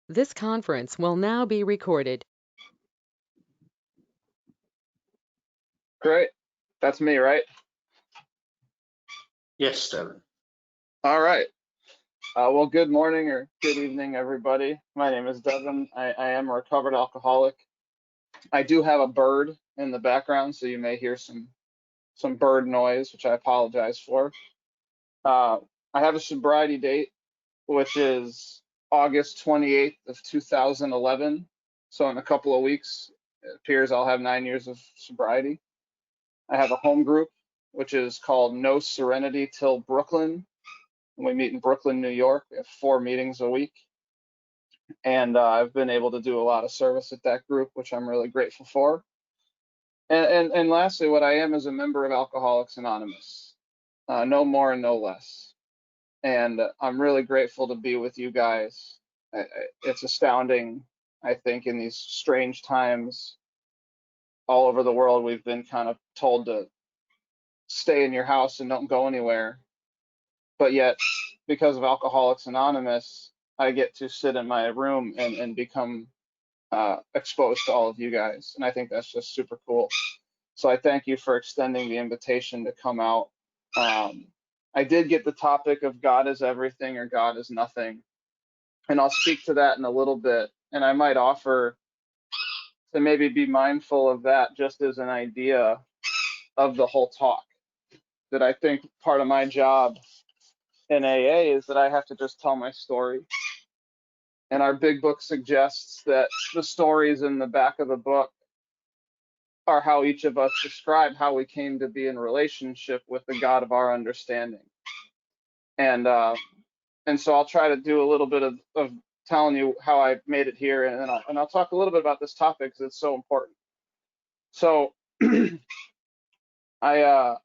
This conference will now be recorded. Great. That's me, right? Yes, Devin. All right. Well, good morning or good evening, everybody. My name is Devin. I am a recovered alcoholic. I do have a bird in the background, so you may hear some bird noise, which I apologize for. I have a sobriety date, which is August 28th of 2011. So in a couple of weeks, it appears I'll have 9 years of sobriety. I have a home group, which is called No Serenity Till Brooklyn. We meet in Brooklyn, New York. We have 4 meetings a week. And I've been able to do a lot of service at that group, which I'm really grateful for. And lastly, what I am is a member of Alcoholics Anonymous, no more and no less. And I'm really grateful to be with you guys. It's astounding, I think, in these strange times all over the world, we've been kind of told to stay in your house and don't go anywhere. But yet, because of Alcoholics Anonymous, I get to sit in my room and become exposed to all of you guys. And I think that's just super cool. So I thank you for extending the invitation to come out. I did get the topic of God is everything or God is nothing. And I'll speak to that in a little bit. And I might offer to maybe be mindful of that just as an idea of the whole talk. That I think part of my job in AA is that I have to just tell my story. And our big book suggests that the stories in the back of the book are how each of us describe how we came to be in relationship with the God of our understanding. And so I'll try to do a little bit of telling you how I made it here, and I'll talk a little bit about this topic because it's so important. So I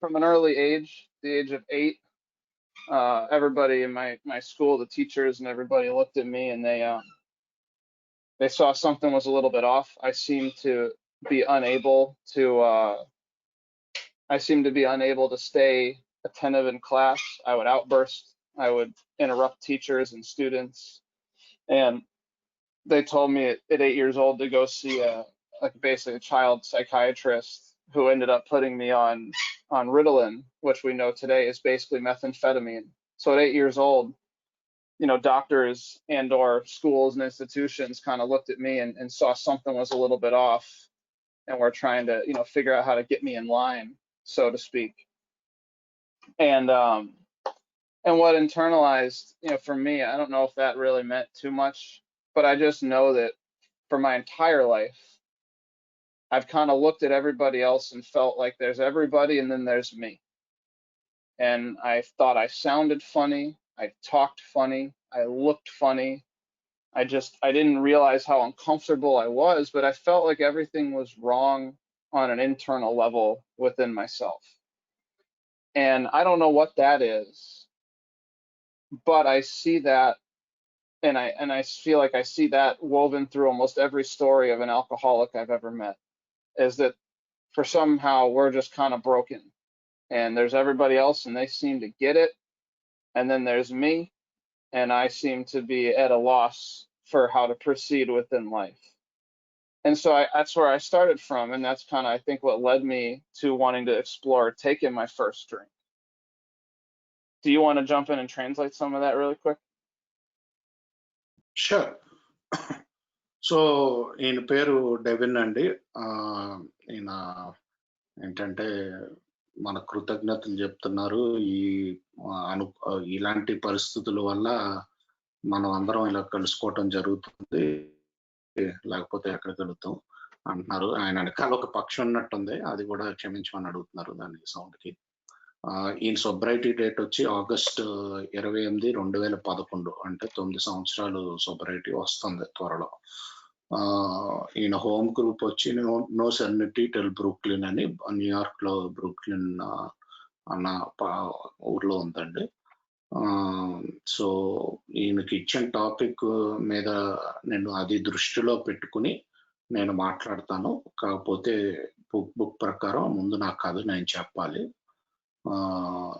from an early age, the age of 8, everybody in my school, the teachers and everybody looked at me and they saw something was a little bit off. I seemed to be unable to stay attentive in class. I would outburst. I would interrupt teachers and students. And they told me at 8 years old to go see basically a child psychiatrist who ended up putting me on Ritalin, which we know today is basically methamphetamine. So at 8 years old, doctors and or schools and institutions kind of looked at me and saw something was a little bit off and were trying to, figure out how to get me in line, so to speak. And what internalized, for me, I don't know if that really meant too much, but I just know that for my entire life, I've kind of looked at everybody else and felt like there's everybody and then there's me. And I thought I sounded funny, I talked funny, I looked funny. I didn't realize how uncomfortable I was, but I felt like everything was wrong on an internal level within myself. And I don't know what that is, but I see that, and I feel like I see that woven through almost every story of an alcoholic I've ever met, is that for somehow we're just kind of broken. And there's everybody else and they seem to get it. And then there's me, and I seem to be at a loss for how to proceed within life. And so that's where I started from, and that's kind of, I think, what led me to wanting to explore taking my first drink. Do you want to jump in and translate some of that really quick? Sure. So ఈయన పేరు Devin అండి. ఈయన ఏంటంటే మన కృతజ్ఞతలు చెప్తున్నారు. ఇలాంటి పరిస్థితుల వల్ల మనం అందరం ఇలా కలుసుకోవటం జరుగుతుంది, లేకపోతే ఎక్కడికి వెళుతాం అంటున్నారు. ఆయన వెనకాల ఒక పక్షి ఉన్నట్టుంది, అది కూడా క్షమించమని అడుగుతున్నారు దాని సౌండ్కి. ఈయన సొబ్రైటీ డేట్ వచ్చి ఆగస్ట్ 28, 2011, అంటే 9 సంవత్సరాలు సొబ్రైటీ వస్తుంది త్వరలో. ఈయన హోమ్ గ్రూప్ వచ్చి నో సెరెనిటీ టిల్ బ్రూక్లిన్ అని న్యూయార్క్ లో బ్రూక్లిన్ అన్న ఊర్లో ఉందండి. సో ఈయనకి ఇచ్చిన టాపిక్ మీద నేను అది దృష్టిలో పెట్టుకుని నేను మాట్లాడతాను. కాకపోతే బుక్ ప్రకారం ముందు నా కథ నేను చెప్పాలి.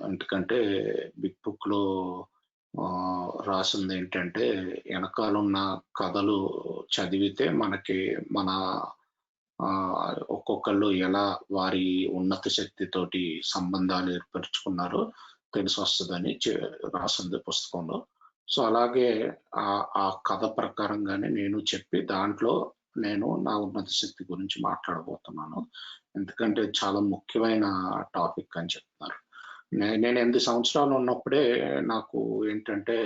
ఎందుకంటే బిగ్ బుక్ లో రాసింది ఏంటంటే, వెనకాలన్న కథలు చదివితే మనకి మన ఒక్కొక్కళ్ళు ఎలా వారి ఉన్నత శక్తితోటి సంబంధాలు ఏర్పరుచుకున్నారో తెలిసొస్తదని రాసింది పుస్తకంలో. సో, అలాగే ఆ కథ ప్రకారంగానే నేను చెప్పి దాంట్లో నేను నా ఉన్నత శక్తి గురించి మాట్లాడబోతున్నాను. ఎందుకంటే చాలా ముఖ్యమైన టాపిక్ అని చెప్తున్నారు. నేను 8 సంవత్సరాలు ఉన్నప్పుడే నాకు ఏంటంటే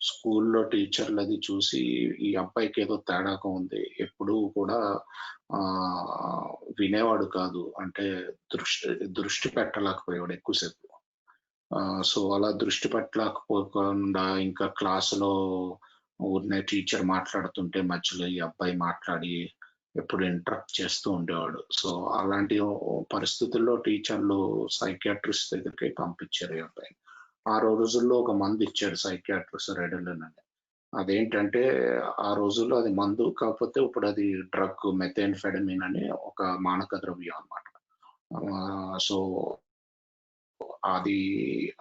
స్కూల్‌లో టీచర్‌లది చూసి ఈ అబ్బాయికి ఏదో తేడాగా ఉంది. ఎప్పుడూ కూడా వినేవాడు కాదు. అంటే దృష్టి దృష్టి పెట్టలేకపోయేవాడు ఎక్కువ సేపు. సో, అలా దృష్టి పెట్టలేకపోకుండా ఇంకా క్లాస్‌లో ఊరినే టీచర్ మాట్లాడుతుంటే మధ్యలో ఈ అబ్బాయి మాట్లాడి ఎప్పుడు ఇంటరప్ట్ చేస్తూ ఉండేవాడు. సో, అలాంటి పరిస్థితుల్లో టీచర్లు సైకియాట్రిస్ట్ దగ్గరికి పంపించారు ఈ అబ్బాయిని. ఆ రోజుల్లో ఒక మందిచ్చాడు సైకియాట్రిస్ట్ రెడలిన్ అని. అదేంటంటే ఆ రోజుల్లో అది మందు. కాకపోతే ఇప్పుడది డ్రగ్ మెథాంఫెటమిన్ అని ఒక మాదక ద్రవ్యం అన్నమాట. సో, అది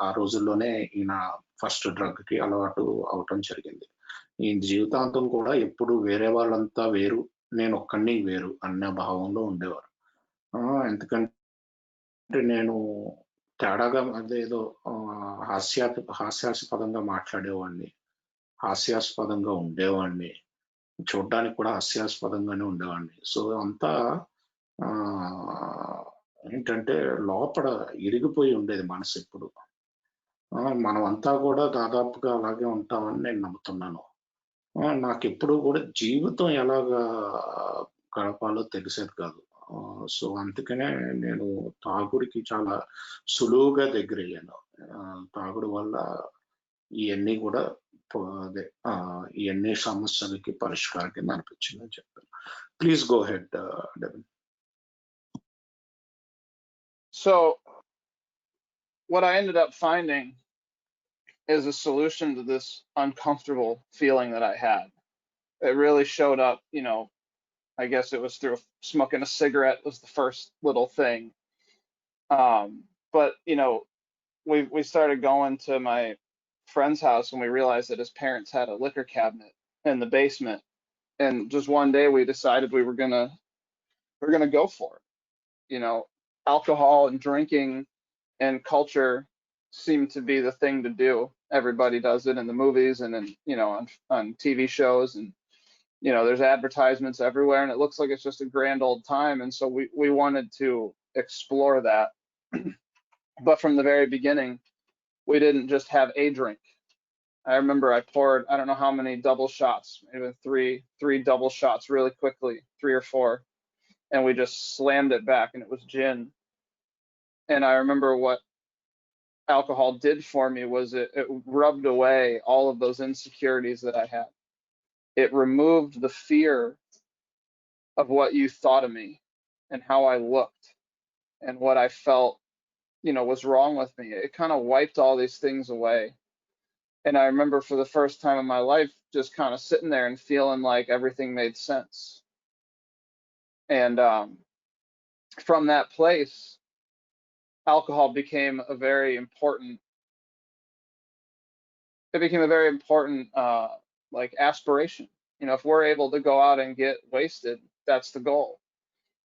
ఆ రోజుల్లోనే ఈయన ఫస్ట్ డ్రగ్‌కి అలవాటు అవ్వటం జరిగింది. ఈయన జీవితాంతం కూడా ఎప్పుడు వేరే వాళ్ళంతా వేరు, నేనొక్కడిని వేరు అన్న భావంలో ఉండేవారు. ఎందుకంటే నేను తేడాగా అదేదో హాస్యాస్పదంగా మాట్లాడేవాడిని. హాస్యాస్పదంగా ఉండేవాడిని. చూడ్డానికి కూడా హాస్యాస్పదంగానే ఉండేవాడిని. సో, అంతా ఆహ్, ఏంటంటే లోపల ఇరిగిపోయి ఉండేది మనసెప్పుడు. మనమంతా కూడా దాదాపుగా అలాగే ఉంటామని నేను నమ్ముతున్నాను. నాకెప్పుడూ కూడా జీవితం ఎలాగా గడపాలో తెలిసేది కాదు. సో, అందుకనే నేను తాగుడికి చాలా సులువుగా దగ్గరయ్యాను. తాగుడు వల్ల ఇయన్నీ గూడా అదే ఇయన్నీ సమస్యలకి పరిష్కారం కింద అనిపించిందని చెప్పాను. Please go ahead Devin. So what I ended up finding is a solution to this uncomfortable feeling that I had. It really showed up, I guess it was through smoking a cigarette was the first little thing. But we started going to my friend's house and we realized that his parents had a liquor cabinet in the basement. And just one day we decided we're gonna go for it. Alcohol and drinking and culture seem to be the thing to do. Everybody does it in the movies and in on TV shows, and there's advertisements everywhere, and it looks like it's just a grand old time. And so we wanted to explore that. But from the very beginning, we didn't just have a drink. I remember I poured, I don't know how many double shots, maybe three double shots really quickly, 3 or 4, and we just slammed it back, and it was gin. And I remember what alcohol did for me was it rubbed away all of those insecurities that I had. It removed the fear of what you thought of me and how I looked and what I felt, was wrong with me. It kind of wiped all these things away. And I remember for the first time in my life just kind of sitting there and feeling like everything made sense. And from that place, alcohol became a very important. It became a very important like aspiration. If we're able to go out and get wasted, that's the goal.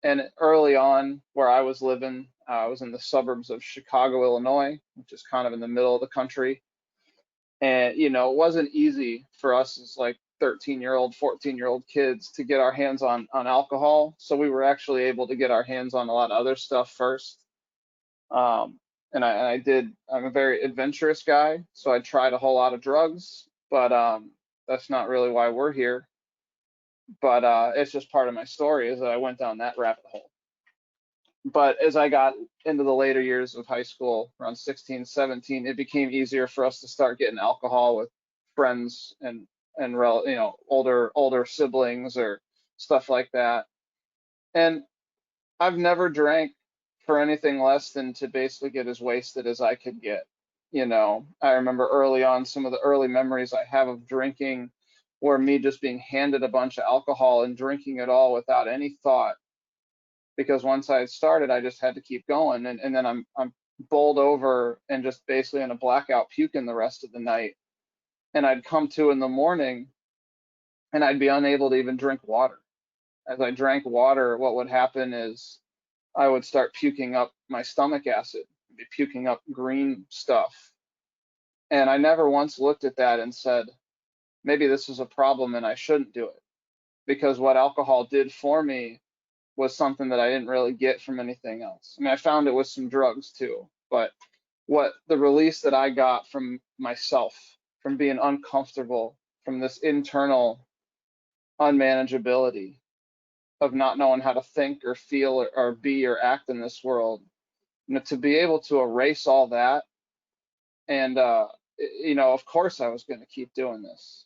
And early on, where I was living, I was in the suburbs of Chicago, Illinois, which is kind of in the middle of the country. And it wasn't easy for us as like 13-year-old, 14-year-old kids to get our hands on alcohol. So we were actually able to get our hands on a lot of other stuff first. And I did. I'm a very adventurous guy, so I tried a whole lot of drugs, but that's not really why we're here. But it's just part of my story is that I went down that rabbit hole. But as I got into the later years of high school, around 16, 17, it became easier for us to start getting alcohol with friends and older siblings or stuff like that. And I've never drank for anything less than to basically get as wasted as I could get. I remember early on, some of the early memories I have of drinking were me just being handed a bunch of alcohol and drinking it all without any thought. Because once I had started, I just had to keep going. And then I'm bowled over and just basically in a blackout puking the rest of the night. and I'd come to in the morning and I'd be unable to even drink water. As I drank water, what would happen is I would start puking up my stomach acid, be puking up green stuff. And I never once looked at that and said, maybe this is a problem and I shouldn't do it. Because what alcohol did for me was something that I didn't really get from anything else. I mean, I found it with some drugs too, but what the release that I got from myself, from being uncomfortable, from this internal unmanageability of not knowing how to think or feel or be or act in this world, to be able to erase all that, and of course I was going to keep doing this.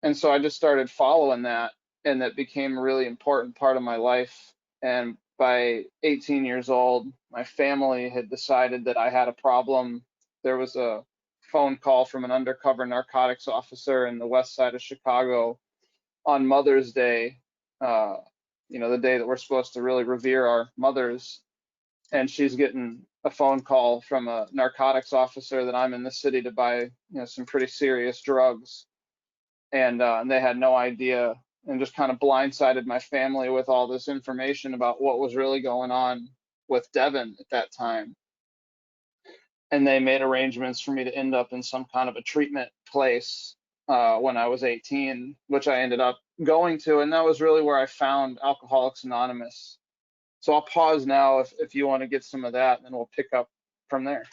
And so I just started following that, and that became a really important part of my life. And by 18 years old, my family had decided that I had a problem. There was a phone call from an undercover narcotics officer in the west side of Chicago on Mother's Day, the day that we're supposed to really revere our mothers. And she's getting a phone call from a narcotics officer that I'm in the city to buy, some pretty serious drugs. And they had no idea, and just kind of blindsided my family with all this information about what was really going on with Devin at that time. And they made arrangements for me to end up in some kind of a treatment place when I was 18, which I ended up going to. And that was really where I found Alcoholics Anonymous. So I'll pause now if you want to get some of that, and then we'll pick up from there.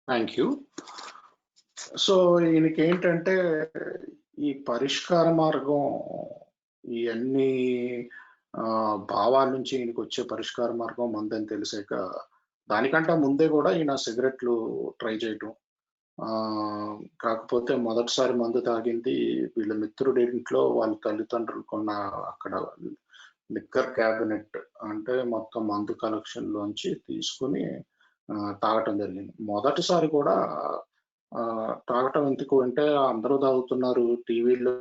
Thank you. So ఈయనకి ఏంటంటే ఈ పరిష్కార మార్గం, ఈ అన్ని భావాల నుంచి ఈయనకి వచ్చే పరిష్కార మార్గం మందని తెలిసాక, దానికంటే ముందే కూడా ఈయన సిగరెట్లు ట్రై చేయటం. కాకపోతే మొదటిసారి మందు తాగింది వీళ్ళ మిత్రుడి ఇంట్లో వాళ్ళ తల్లిదండ్రులు కొన్న అక్కడ లిక్కర్ క్యాబినెట్, అంటే మొత్తం మందు కలెక్షన్ లోంచి తీసుకుని తాగటం జరిగింది. మొదటిసారి కూడా తాగటం ఎందుకు అంటే అందరూ తాగుతున్నారు, టీవీలో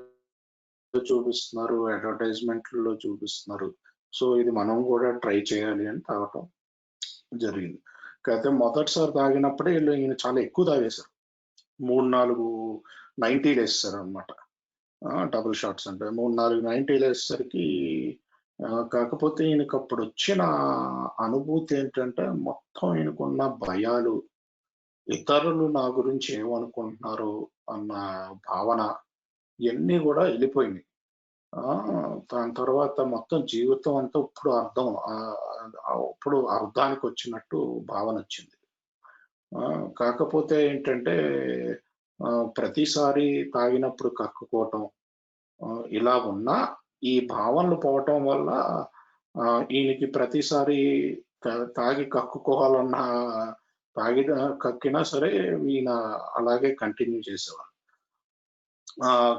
చూపిస్తున్నారు, అడ్వర్టైజ్మెంట్లో చూపిస్తున్నారు, సో ఇది మనం కూడా ట్రై చేయాలి అని తాగటం జరిగింది. అయితే మొదటిసారి తాగినప్పుడే ఈయన చాలా ఎక్కువ తాగేశారు. 3-4 90లు వేస్తారు అనమాట, డబుల్ షాట్స్ అంటే 3-4 90లు వేసేసరికి. కాకపోతే ఈయనకు అప్పుడు వచ్చిన అనుభూతి ఏంటంటే, మొత్తం ఈయనకున్న భయాలు, ఇతరులు నా గురించి ఏమనుకుంటున్నారు అన్న భావన, ఇవన్నీ కూడా వెళ్ళిపోయినాయి. దాని తర్వాత మొత్తం జీవితం అంతా ఇప్పుడు అర్థానికి వచ్చినట్టు భావన వచ్చింది. కాకపోతే ఏంటంటే ప్రతిసారి తాగినప్పుడు కక్కుకోవటం ఇలా ఉన్నా, ఈ భావనలు పోవటం వల్ల ఈయనకి ప్రతిసారి తాగి కక్కుకోవాలన్న, కక్కినా సరే ఈయన అలాగే కంటిన్యూ చేసేవారు.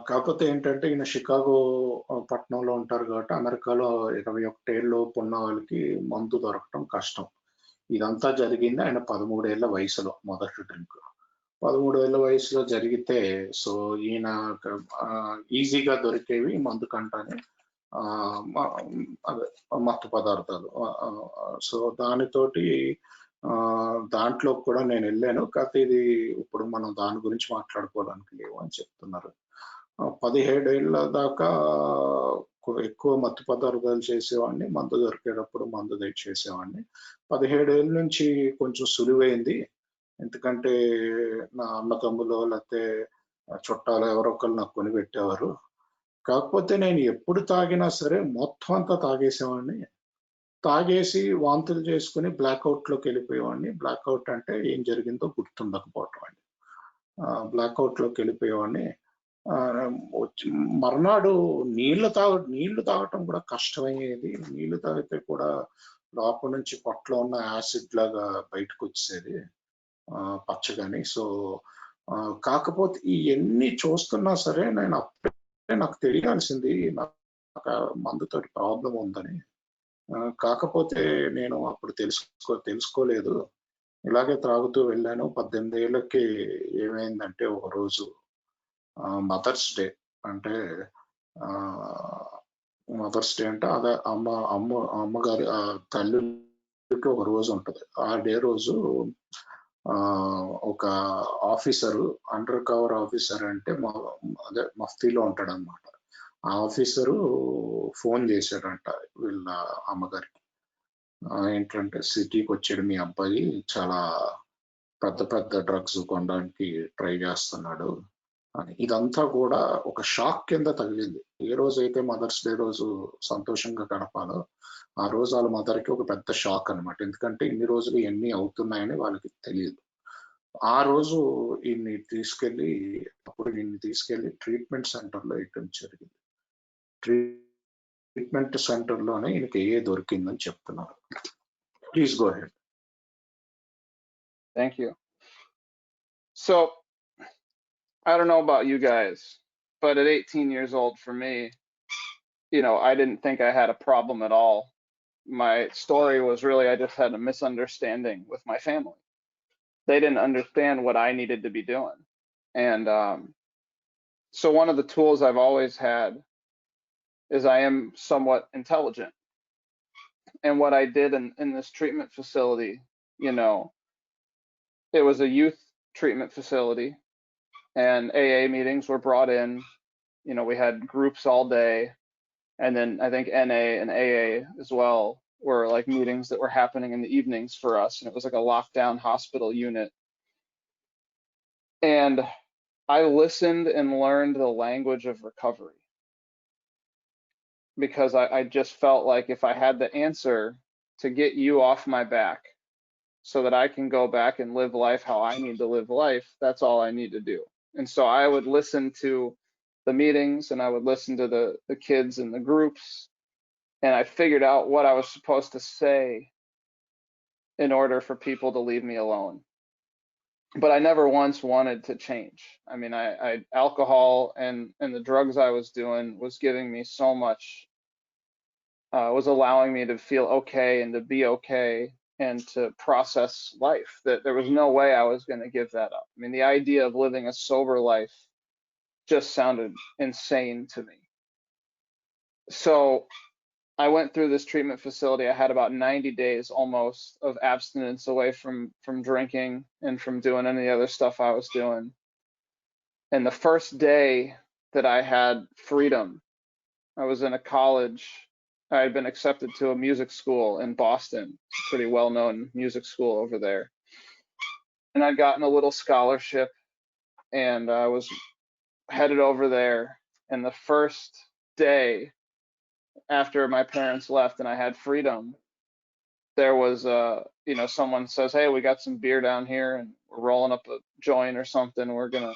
కాకపోతే ఏంటంటే ఈయన షికాగో పట్టణంలో ఉంటారు కాబట్టి అమెరికాలో 21 ఏళ్ళలోపు ఉన్న వాళ్ళకి మందు దొరకటం కష్టం. ఇదంతా జరిగింది ఆయన 13 ఏళ్ల వయసులో మొదటి డ్రింక్. 13 ఏళ్ల వయసులో జరిగితే, సో ఈయన ఈజీగా దొరికేవి మందు కంటానే అదే మత్తు పదార్థాలు. సో దానితోటి దాంట్లో కూడా నేను వెళ్ళాను. కాకపోతే ఇది ఇప్పుడు మనం దాని గురించి మాట్లాడుకోవడానికి లేవు అని చెప్తున్నారు. 17 ఏళ్ళ దాకా ఎక్కువ మత్తు పదార్థాలు చేసేవాడిని, మందు దొరికేటప్పుడు మందు చేసేవాడిని. 17 ఏళ్ళ నుంచి కొంచెం సులువైంది, ఎందుకంటే నా అన్న తమ్ములో లేకపోతే చుట్టాలు ఎవరో ఒకరు నాకు కొని పెట్టేవారు. కాకపోతే నేను ఎప్పుడు తాగినా సరే మొత్తం అంతా తాగేసేవాడిని. తాగేసి వాంతులు చేసుకుని బ్లాక్అవుట్లోకి వెళ్ళిపోయేవాడిని. బ్లాక్అవుట్ అంటే ఏం జరిగిందో గుర్తుండకపోవటం అండి. బ్లాక్అవుట్లోకి వెళ్ళిపోయేవాడిని. మర్నాడు నీళ్లు తాగటం కూడా కష్టమయ్యేది. నీళ్లు తాగితే కూడా లోపల నుంచి పొట్టలో ఉన్న యాసిడ్ లాగా బయటకు వచ్చేది పచ్చగాని. సో కాకపోతే ఇవన్నీ చూస్తున్నా సరే నేను అప్పుడే నాకు తెలియాల్సింది నాకు మందుతోటి ప్రాబ్లం ఉందని. కాకపోతే నేను అప్పుడు తెలుసుకోలేదు. ఇలాగే త్రాగుతూ వెళ్ళాను. 18 ఏళ్ళకి ఏమైందంటే, ఒక రోజు మదర్స్ డే అంటే అదే అమ్మగారి తల్లికి ఒక రోజు ఉంటుంది. ఆ డే రోజు ఒక ఆఫీసరు, అండర్ కవర్ ఆఫీసర్ అంటే అదే మఫ్తీలో ఉంటాడు అనమాట. ఆ ఆఫీసరు ఫోన్ చేశాడంట వీళ్ళ అమ్మగారికి. ఏంటంటే సిటీకి వచ్చాడు మీ అబ్బాయి, చాలా పెద్ద పెద్ద డ్రగ్స్ కొనడానికి ట్రై చేస్తున్నాడు అని. ఇదంతా కూడా ఒక షాక్ కింద తగిలింది. ఏ రోజైతే మదర్స్ డే రోజు సంతోషంగా గడపాలో ఆ రోజు వాళ్ళ మదర్కి ఒక పెద్ద షాక్ అనమాట. ఎందుకంటే ఇన్ని రోజులు ఎన్ని అవుతున్నాయని వాళ్ళకి తెలియదు. ఆ రోజు ఈయన్ని తీసుకెళ్లి ట్రీట్మెంట్ సెంటర్లో వేయటం జరిగింది. ట్రీట్మెంట్ సెంటర్లోనే ఈయనకి దొరికిందని చెప్తున్నారు. Please go head. Thank you. So, I don't know about you guys, but at 18 years old for me, I didn't think I had a problem at all. My story was really I just had a misunderstanding with my family. They didn't understand what I needed to be doing. And so one of the tools I've always had is I am somewhat intelligent. And what I did in this treatment facility, it was a youth treatment facility, and AA meetings were brought in. We had groups all day, and then I think NA and AA as well were like meetings that were happening in the evenings for us, and it was like a lockdown hospital unit. And I listened and learned the language of recovery, because I just felt like if I had the answer to get you off my back so that I can go back and live life how I need to live life, that's all I need to do. And so I would listen to the meetings, and I would listen to the kids in the groups, and I figured out what I was supposed to say in order for people to leave me alone. But I never once wanted to change. I mean, alcohol and the drugs I was doing was giving me so much, was allowing me to feel okay and to be okay and to process life, that there was no way I was going to give that up. I mean, the idea of living a sober life just sounded insane to me. So I went through this treatment facility. I had about 90 days almost of abstinence away from drinking and from doing any other stuff I was doing. And the first day that I had freedom, I was in a college. I had been accepted to a music school in Boston. It's a pretty well-known music school over there. And I'd gotten a little scholarship, and I was headed over there. And the first day after my parents left and I had freedom, there was someone says, "Hey, we got some beer down here, and we're rolling up a joint or something. We're gonna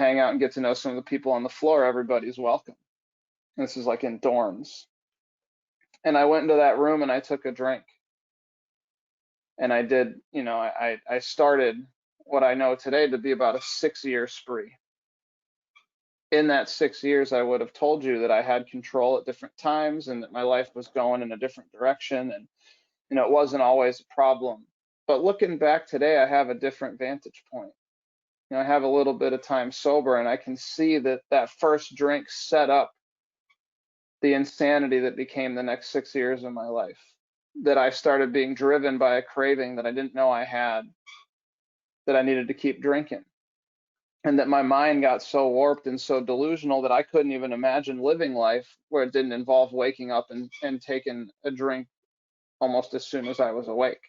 hang out and get to know some of the people on the floor. Everybody's welcome." This is like in dorms. And I went into that room and I took a drink. And I did, I started what I know today to be about a 6-year spree. In that 6 years, I would have told you that I had control at different times and that my life was going in a different direction. And, it wasn't always a problem. But looking back today, I have a different vantage point. I have a little bit of time sober, and I can see that that first drink set up the insanity that became the next 6 years of my life. That I started being driven by a craving that I didn't know I had, that I needed to keep drinking. And that my mind got so warped and so delusional that I couldn't even imagine living life where it didn't involve waking up and taking a drink almost as soon as I was awake.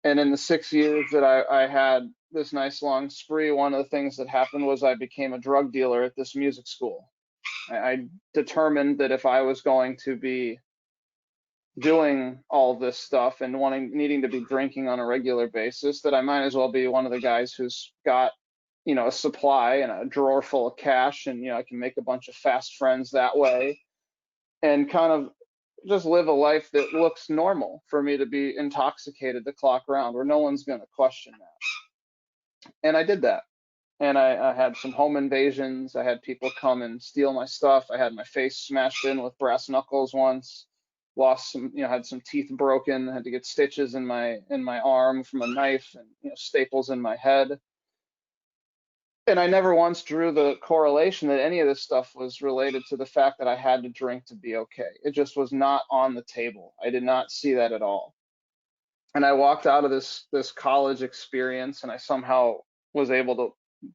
And in the 6 years that I had this nice long spree, one of the things that happened was I became a drug dealer at this music school. I determined that if I was going to be doing all this stuff and needing to be drinking on a regular basis, that I might as well be one of the guys who's got, a supply and a drawer full of cash, and I can make a bunch of fast friends that way, and kind of just live a life that looks normal for me to be intoxicated the clock round, where no one's going to question that. And I did that. And I had some home invasions. I had people come and steal my stuff. I had my face smashed in with brass knuckles once. Lost some, had some teeth broken. Had to get stitches in my arm from a knife, and staples in my head. And I never once drew the correlation that any of this stuff was related to the fact that I had to drink to be okay. It just was not on the table. I did not see that at all. And I walked out of this college experience, and I somehow was able to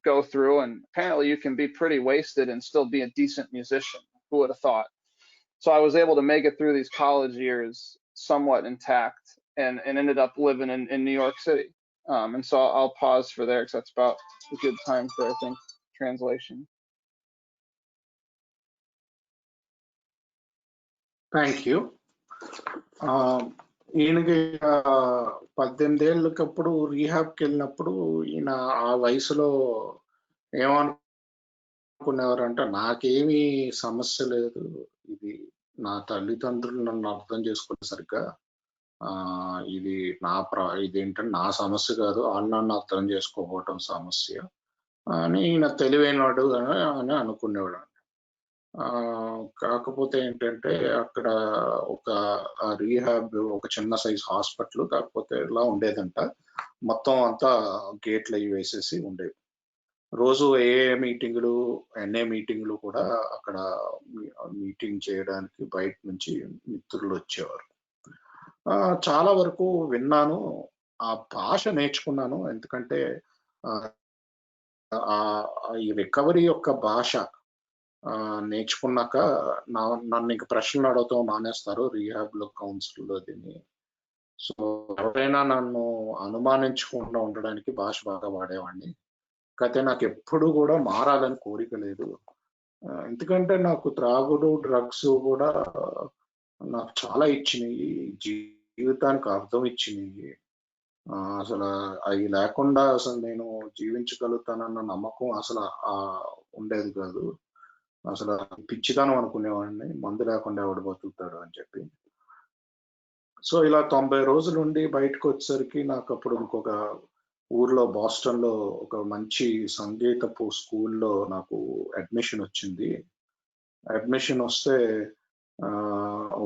go through. And apparently, you can be pretty wasted and still be a decent musician. Who would have thought? So I was able to make it through these college years somewhat intact, and ended up living in New York City. And so I'll pause for there because that's about a good time for, I think, translation. Thank you. ఈయనకి 18 ఏళ్ళకప్పుడు రీహాబ్కి వెళ్ళినప్పుడు ఈయన ఆ వయసులో ఏమనుకునేవారంటే, నాకేమీ సమస్య లేదు, ఇది నా తల్లిదండ్రులు నన్ను అర్థం చేసుకునే సరిగ్గా, ఇది ఇదేంటంటే నా సమస్య కాదు, వాళ్ళు నన్ను అర్థం చేసుకోకపోవటం సమస్య అని ఈయన తెలివైనవాడు అని అనుకునేవాడు. కాకపోతే ఏంటంటే అక్కడ ఒక రీహాబ్, ఒక చిన్న సైజ్ హాస్పిటల్, కాకపోతే ఇలా ఉండేదంట, మొత్తం అంతా గేట్లు అవి వేసేసి ఉండేవి. రోజు ఏ మీటింగులు, ఎన్ఏ మీటింగులు కూడా అక్కడ మీటింగ్ చేయడానికి బయట నుంచి మిత్రులు వచ్చేవారు. చాలా వరకు విన్నాను, ఆ భాష నేర్చుకున్నాను. ఎందుకంటే ఈ రికవరీ యొక్క భాష నేర్చుకున్నాక నన్ను ఇంక ప్రశ్నలు అడగటం మానేస్తారు రీహాబ్ లో, కౌన్సిల్ దీన్ని. సో ఎవరైనా నన్ను అనుమానించకుండా ఉండడానికి భాష బాగా వాడేవాడిని. అయితే నాకు ఎప్పుడు కూడా మారాలని కోరిక లేదు. ఎందుకంటే నాకు త్రాగుడు, డ్రగ్స్ కూడా నాకు చాలా ఇచ్చినాయి, జీవితానికి అర్థం ఇచ్చినాయి. అసలు అవి లేకుండా అసలు నేను జీవించగలుగుతానన్న నమ్మకం అసలు ఉండేది కాదు. అసలు పిచ్చితనం అనుకునేవాడిని, మందు లేకుండా ఎవడు బతుకుతాడు అని చెప్పి. సో ఇలా 90 రోజులు ఉండి బయటకు వచ్చేసరికి నాకు అప్పుడు ఇంకొక ఊర్లో, బాస్టన్ లో ఒక మంచి సంగీతపు స్కూల్లో నాకు అడ్మిషన్ వచ్చింది. అడ్మిషన్ వస్తే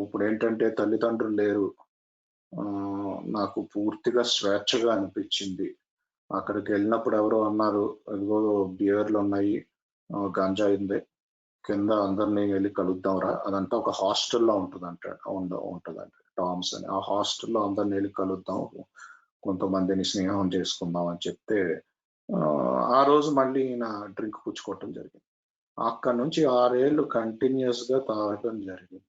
ఇప్పుడు ఏంటంటే తల్లిదండ్రులు లేరు, నాకు పూర్తిగా స్వేచ్ఛగా అనిపించింది. అక్కడికి వెళ్ళినప్పుడు ఎవరో అన్నారు, ఇదిగో బియర్లు ఉన్నాయి, గంజా ఉంది, కింద అందరినీ వెళ్ళి కలుద్దాంరా, అదంతా ఒక హాస్టల్లో ఉంటుందంట టామ్స్ అని. ఆ హాస్టల్లో అందరినీ వెళ్ళి కలుద్దాం, కొంతమందిని స్నేహం చేసుకుందాం అని చెప్తే ఆ రోజు మళ్ళీ నా డ్రింక్ పుచ్చుకోవటం జరిగింది. అక్కడి నుంచి 6 ఏళ్ళు కంటిన్యూస్ గా తాగటం జరిగింది.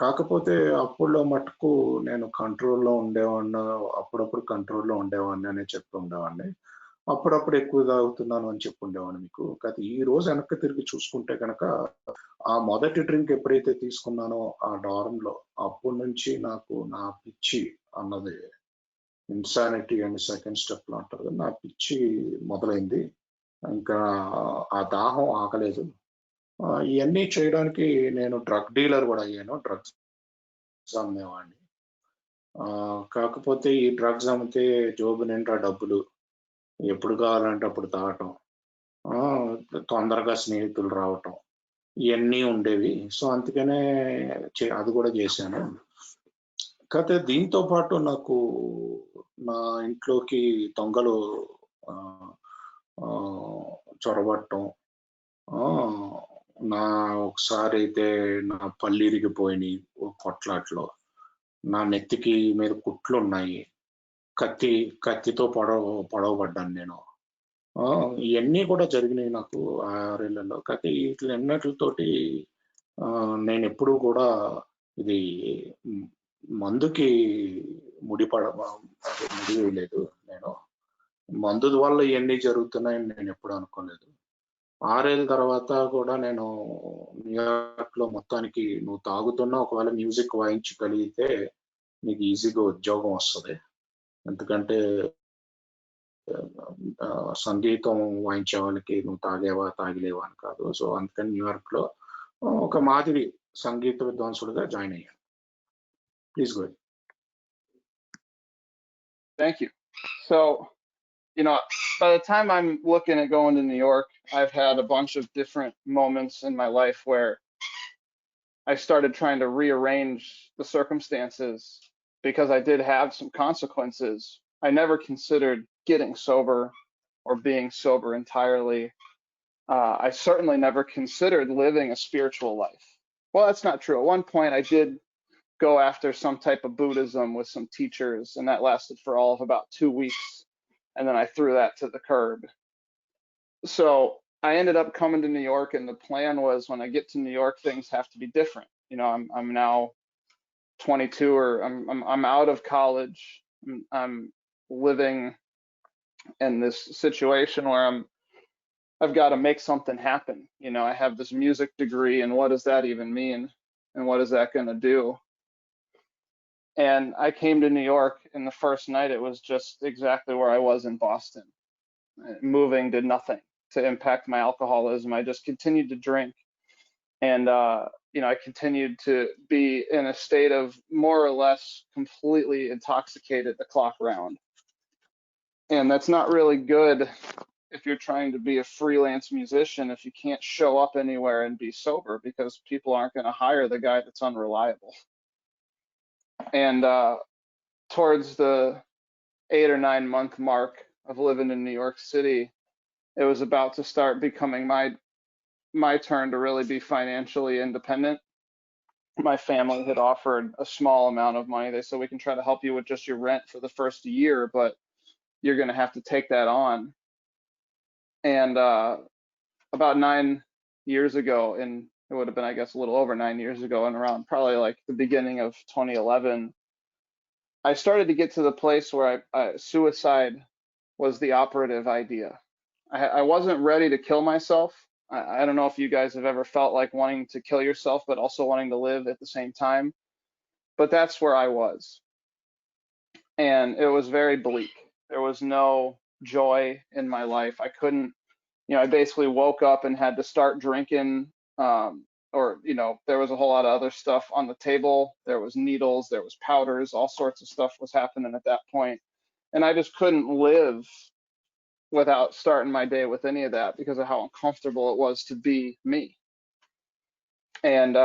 కాకపోతే అప్పుడులో మటుకు నేను కంట్రోల్లో ఉండేవాడిని, అప్పుడప్పుడు కంట్రోల్లో ఉండేవాడిని అని చెప్తూ ఉండేవాడిని. అప్పుడప్పుడు ఎక్కువ తాగుతున్నాను అని చెప్పి ఉండేవాడిని మీకు. కానీ ఈ రోజు వెనక్కి తిరిగి చూసుకుంటే కనుక, ఆ మొదటి డ్రింక్ ఎప్పుడైతే తీసుకున్నానో ఆ డార్మ్ లో, అప్పటి నుంచి నాకు నా పిచ్చి అన్నది, ఇన్సానిటీ అండ్ సెకండ్ స్టెప్ లో అంటారు, నా పిచ్చి మొదలైంది. ఇంకా ఆ దాహం ఆగలేదు. ఇవన్నీ చేయడానికి నేను డ్రగ్ డీలర్ కూడా అయ్యాను, డ్రగ్స్ అమ్మేవాడిని. కాకపోతే ఈ డ్రగ్స్ అమ్మితే జోబు నిండా డబ్బులు, ఎప్పుడు కావాలంటే అప్పుడు తాగటం, తొందరగా స్నేహితులు రావటం, ఇవన్నీ ఉండేవి. సో అందుకనే అది కూడా చేశాను. కాకపోతే దీంతో పాటు నాకు నా ఇంట్లోకి దొంగలు చొరబట్టం, ఒకసారి అయితే నా పళ్ళు ఇరిగిపోయినాయి కొట్లాట్లో, నా నెత్తికి మీద కుట్లు ఉన్నాయి, కత్తితో పొడవబడ్డాను నేను. ఇవన్నీ కూడా జరిగినాయి నాకు 6 ఏళ్లలో. కాకపోతే వీటిలన్నిటితోటి నేను ఎప్పుడూ కూడా ఇది మందుకి ముడివేయలేదు. నేను మందు వల్ల ఇవన్నీ జరుగుతున్నాయని నేను ఎప్పుడు అనుకోలేదు. 6 ఏళ్ళ తర్వాత కూడా నేను న్యూయార్క్ లో మొత్తానికి, నువ్వు తాగుతున్నా ఒకవేళ మ్యూజిక్ వాయించగలిగితే నీకు ఈజీగా ఉద్యోగం వస్తుంది, ఎందుకంటే సంగీతం వాయించే వాళ్ళకి నువ్వు తాగలేవా అని కాదు. సో అందుకని న్యూయార్క్ లో ఒక మాదిరి సంగీత విద్వాంసుడిగా జాయిన్ అయ్యాను. Please go ahead. Thank you. So, by the time I'm looking at going to New York, I've had a bunch of different moments in my life where I started trying to rearrange the circumstances, because I did have some consequences. I never considered getting sober or being sober entirely. I certainly never considered living a spiritual life. Well, that's not true. At one point, I did go after some type of Buddhism with some teachers, and that lasted for all of about 2 weeks, and then I threw that to the curb. So I ended up coming to New York, and the plan was when I get to New York, things have to be different. You know, I'm now 22, or I'm out of college. I'm living in this situation where I've got to make something happen. You know, I have this music degree, and what does that even mean? And what is that going to do? And I came to New York, and the first night it was just exactly where I was in Boston. Moving did nothing to impact my alcoholism. I just continued to drink, and you know, I continued to be in a state of more or less completely intoxicated the clock round. And that's not really good if you're trying to be a freelance musician, if you can't show up anywhere and be sober, because people aren't going to hire the guy that's unreliable. And towards the 8 or 9 month mark of living in New York City, it was about to start becoming my turn to really be financially independent. My family had offered a small amount of money. They said, we can try to help you with just your rent for the first year, but you're going to have to take that on. And about 9 years ago, and it would have been, I guess, a little over 9 years ago, and around probably like the beginning of 2011, I started to get to the place where suicide was the operative idea. I wasn't ready to kill myself. I don't know if you guys have ever felt like wanting to kill yourself, but also wanting to live at the same time. But that's where I was. And it was very bleak. There was no joy in my life. I couldn't, you know, I basically woke up and had to start drinking, or, you know, there was a whole lot of other stuff on the table. There was needles, there was powders, all sorts of stuff was happening at that point. And I just couldn't live without starting my day with any of that because of how uncomfortable it was to be me. And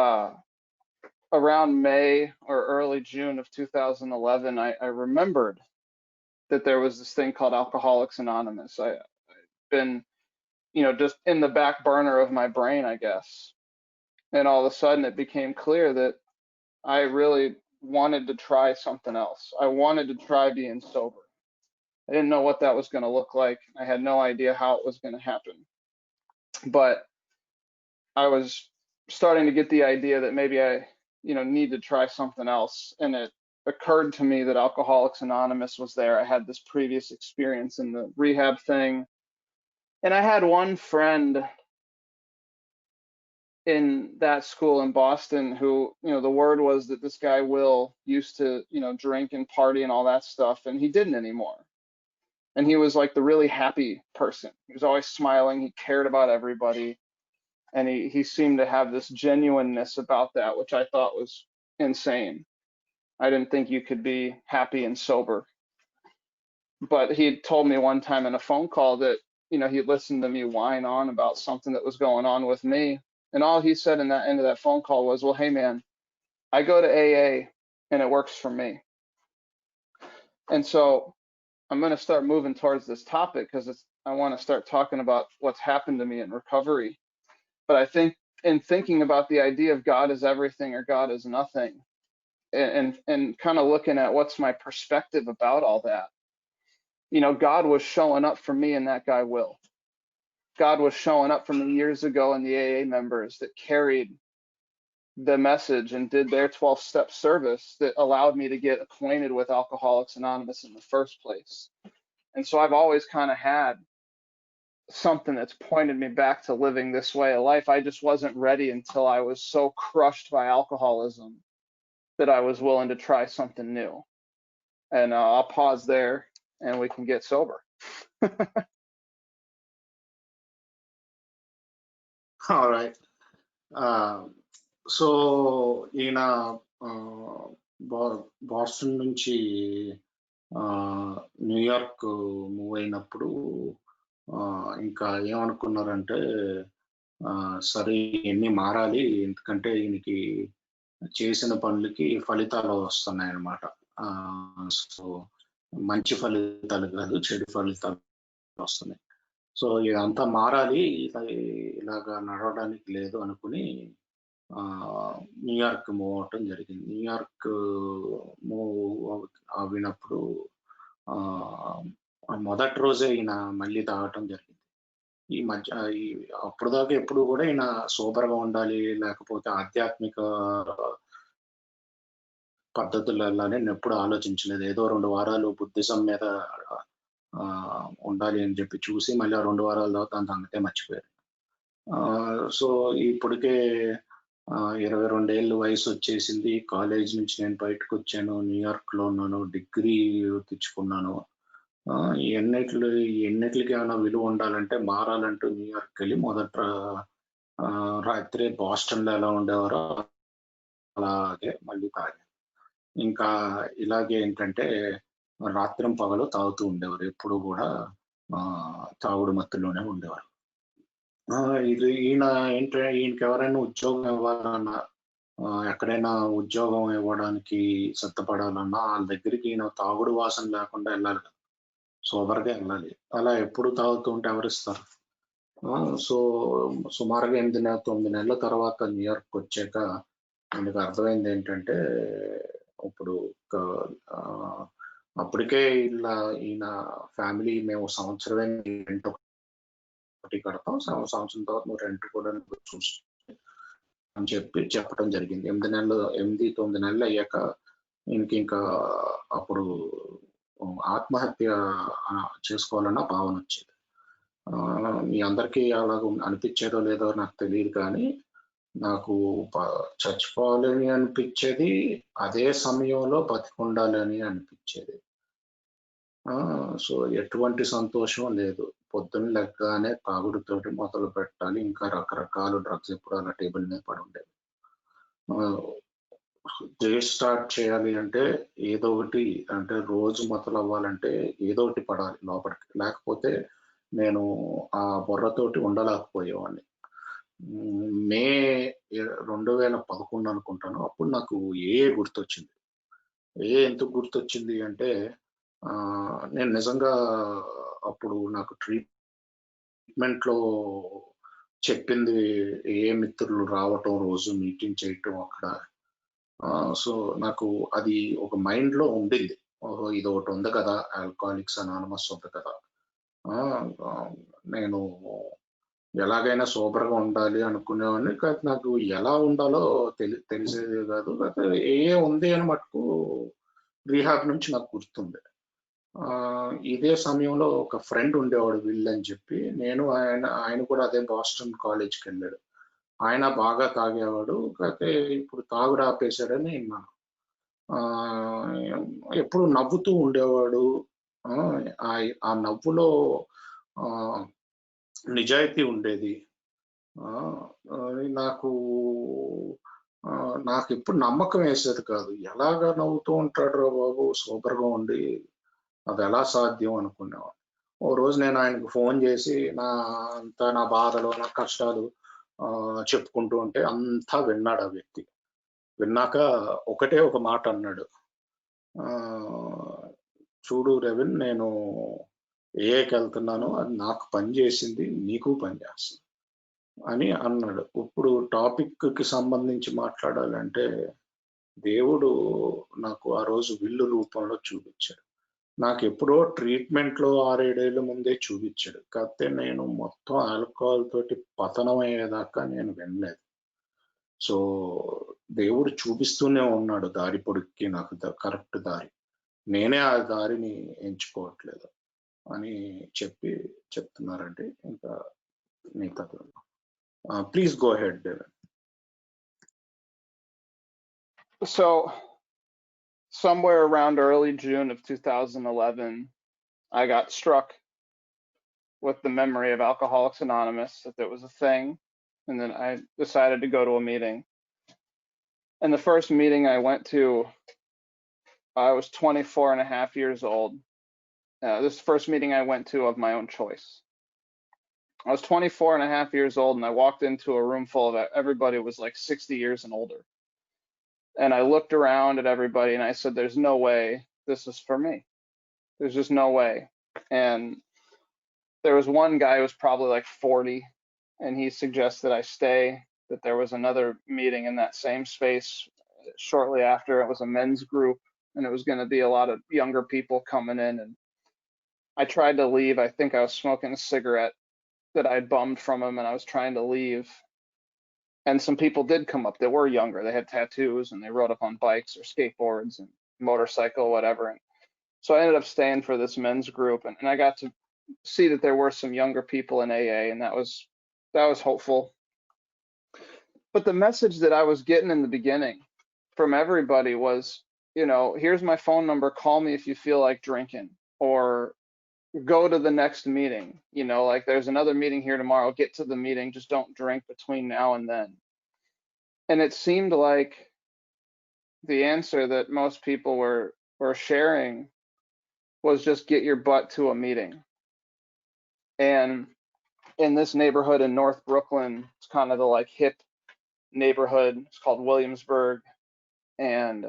around May or early June of 2011, I remembered that there was this thing called Alcoholics Anonymous. I've been, you know, just in the back burner of my brain, I guess. And all of a sudden it became clear that I really wanted to try something else. I wanted to try being sober. I didn't know what that was going to look like. I had no idea how it was going to happen. But I was starting to get the idea that maybe I, you know, need to try something else. And it occurred to me that Alcoholics Anonymous was there. I had this previous experience in the rehab thing. And I had one friend in that school in Boston who, you know, the word was that this guy Will used to, you know, drink and party and all that stuff, and he didn't anymore. And he was like the really happy person. He was always smiling. He cared about everybody. And he seemed to have this genuineness about that, which I thought was insane. I didn't think you could be happy and sober. But he told me one time in a phone call that, you know, he listened to me whine on about something that was going on with me. And all he said in that end of that phone call was, well, hey, man, I go to AA and it works for me. And so I'm going to start moving towards this topic because I want to start talking about what's happened to me in recovery. But I think in thinking about the idea of God is everything or God is nothing, and kind of looking at what's my perspective about all that, you know, God was showing up for me and that guy Will. God was showing up for me years ago in the AA members that carried the message and did their 12-step service that allowed me to get acquainted with Alcoholics Anonymous in the first place. And so I've always kind of had something that's pointed me back to living this way of life. I just wasn't ready until I was so crushed by alcoholism that I was willing to try something new. And I'll pause there and we can get sober. All right. So ఈయన Boston నుంచి New York move అయినప్పుడు ఇంకా ఏమనుకున్నారంటే సరే ఇవన్నీ మారాలి, ఎందుకంటే ఈయనకి చేసిన పనులకి ఫలితాలు వస్తున్నాయి అన్నమాట. సో మంచి ఫలితాలు కాదు, చెడు ఫలితాలు వస్తున్నాయి. సో ఇదంతా మారాలి, ఇలాగా నడవడానికి లేదు అనుకుని న్యూయార్క్ మూవ్ అవటం జరిగింది. న్యూయార్క్ మూవ్ అవినప్పుడు మొదటి రోజే ఈయన మళ్ళీ తాగటం జరిగింది. ఈ మధ్య అప్పుడు దాకా ఎప్పుడు కూడా ఈయన సోబర్గా ఉండాలి, లేకపోతే ఆధ్యాత్మిక పద్ధతులనే నేను ఎప్పుడు ఆలోచించలేదు. ఏదో 2 వారాలు బుద్ధిజం మీద ఉండాలి అని చెప్పి చూసి మళ్ళీ ఆ 2 వారాల తర్వాత దాని సంగతే మర్చిపోయారు. సో ఇప్పటికే 22 ఏళ్ళు వయసు వచ్చేసింది. కాలేజ్ నుంచి నేను బయటకు వచ్చాను. న్యూయార్క్లో ఉన్నాను. డిగ్రీ తెచ్చుకున్నాను. ఎన్నిటికి ఏమైనా విలువ ఉండాలంటే మారాలంటూ న్యూయార్క్ వెళ్ళి మొదట రాత్రి బాస్టన్లో ఎలా ఉండేవారో అలాగే మళ్ళీ తాగాను. ఇంకా ఇలాగే ఏంటంటే రాత్రం పగలు తాగుతూ ఉండేవారు. ఎప్పుడు కూడా తాగుడు మత్తులోనే ఉండేవారు. ఈయనకి ఎవరైనా ఉద్యోగం ఇవ్వాలన్నా, ఎక్కడైనా ఉద్యోగం ఇవ్వడానికి సిద్ధపడాలన్నా వాళ్ళ దగ్గరికి ఈయన తాగుడు వాసన లేకుండా వెళ్ళాలి కదా, సోబర్గా వెళ్ళాలి. అలా ఎప్పుడు తాగుతూ ఉంటే ఎవరిస్తారు? సో సుమారుగా 9 నెలల తర్వాత న్యూయార్క్ వచ్చాక ఆయనకు అర్థమైంది ఏంటంటే, ఇప్పుడు అప్పటికే ఈయన ఫ్యామిలీ మేము సంవత్సరమే రెంట్ ఒకటి కడతాం, సంవత్సరం తర్వాత నువ్వు రెంట్ కూడా చూసి అని చెప్పడం జరిగింది. 9 నెలలు అయ్యాక ఇంకా అప్పుడు ఆత్మహత్య చేసుకోవాలన్న భావన వచ్చేది. మీ అందరికీ అలా అనిపించేదో లేదో నాకు తెలియదు, కానీ నాకు చచ్చిపోవాలని అనిపించేది, అదే సమయంలో బతికుండాలని అనిపించేది. సో ఎటువంటి సంతోషం లేదు. పొద్దున్న లెగ్గానే తాగుడుతోటి మొదలు పెట్టాలి. ఇంకా రకరకాల డ్రగ్స్ ఎప్పుడు అలా టేబుల్ మీద పడి ఉండేది. డే స్టార్ట్ చేయాలి అంటే ఏదో ఒకటి, అంటే రోజు మొదలు అవ్వాలంటే ఏదో ఒకటి పడాలి లోపలికి, లేకపోతే నేను ఆ బుర్రతోటి ఉండలేకపోయేవాడిని. మే 2011 అనుకుంటాను, అప్పుడు నాకు గుర్తొచ్చింది. ఎందుకు గుర్తొచ్చింది అంటే, నేను నిజంగా అప్పుడు నాకు ట్రీట్మెంట్లో చెప్పింది మిత్రులు రావటం, రోజు మీటింగ్ చేయటం అక్కడ. సో నాకు అది ఒక మైండ్లో ఉండింది. ఓహో, ఇది ఒకటి ఉంది కదా, ఆల్కహాలిక్స్ అనానమస్ ఉంది కదా, నేను ఎలాగైనా సోబర్గా ఉండాలి అనుకునేవాడిని. కానీ నాకు ఎలా ఉండాలో తెలిసేది కాదు. ఉంది అని మటుకు రీహాబ్ నుంచి నాకు గుర్తుంది. ఇదే సమయంలో ఒక ఫ్రెండ్ ఉండేవాడు, విల్ అని చెప్పి. ఆయన కూడా అదే బాస్టన్ కాలేజ్కి వెళ్ళాడు. ఆయన బాగా తాగేవాడు, కాకపోతే ఇప్పుడు తాగుడు ఆపేశాడని విన్నాను. ఎప్పుడు నవ్వుతూ ఉండేవాడు. ఆ నవ్వులో నిజాయితీ ఉండేది. నాకు ఎప్పుడు నమ్మకం వేసేది కాదు. ఎలాగా నవ్వుతూ ఉంటాడు రా బాబు సూపర్గా ఉండి, అది ఎలా సాధ్యం అనుకునేవాడు. ఓ రోజు నేను ఆయనకు ఫోన్ చేసి నా బాధలు, నా కష్టాలు చెప్పుకుంటూ ఉంటే అంతా విన్నాడు ఆ వ్యక్తి. విన్నాక ఒకటే ఒక మాట అన్నాడు, చూడు రెవిన్, నేను ఏకి వెళ్తున్నాను, అది నాకు పని చేసింది, నీకు పని చేస్తుంది అని అన్నాడు. ఇప్పుడు టాపిక్కి సంబంధించి మాట్లాడాలంటే, దేవుడు నాకు ఆ రోజు విల్లు రూపంలో చూపించాడు. నాకు ఎప్పుడో ట్రీట్మెంట్లో 6-7 ఏళ్ళ ముందే చూపించాడు. కాకపోతే నేను మొత్తం ఆల్కహాల్ తోటి పతనం అయ్యేదాకా నేను వినలేదు. సో దేవుడు చూపిస్తూనే ఉన్నాడు దారి పొడుక్కి నాకు కరెక్ట్ దారి. నేనే ఆ దారిని ఎంచుకోవట్లేదు అని చెప్తున్నారండి. ఇంకా మిగతా please go ahead, Devin. So somewhere around early June of 2011, I got struck with the memory of Alcoholics Anonymous, that there was a thing, and then I decided to go to a meeting. And the first meeting I went to, I was 24 and a half years old. This is the first meeting I went to of my own choice. I was 24 and a half years old, and I walked into a room full of everybody was like 60 years and older. And I looked around at everybody and I said, there's no way this is for me. There's just no way. And there was one guy who was probably like 40, and he suggested I stay that there was another meeting in that same space shortly after. It was a men's group, and it was going to be a lot of younger people coming in. And I tried to leave. I think I was smoking a cigarette that I bummed from him, and I was trying to leave. And some people did come up that were younger. They had tattoos, and they rode up on bikes or skateboards and motorcycle, whatever. And so I ended up staying for this men's group, and I got to see that there were some younger people in AA, and that was hopeful. But the message that I was getting in the beginning from everybody was, here's my phone number, call me if you feel like drinking, or go to the next meeting. Like, there's another meeting here tomorrow, get to the meeting, just don't drink between now and then. And it seemed like the answer that most people were sharing was just get your butt to a meeting. And in this neighborhood in North Brooklyn, it's kind of the like hip neighborhood. It's called Williamsburg, and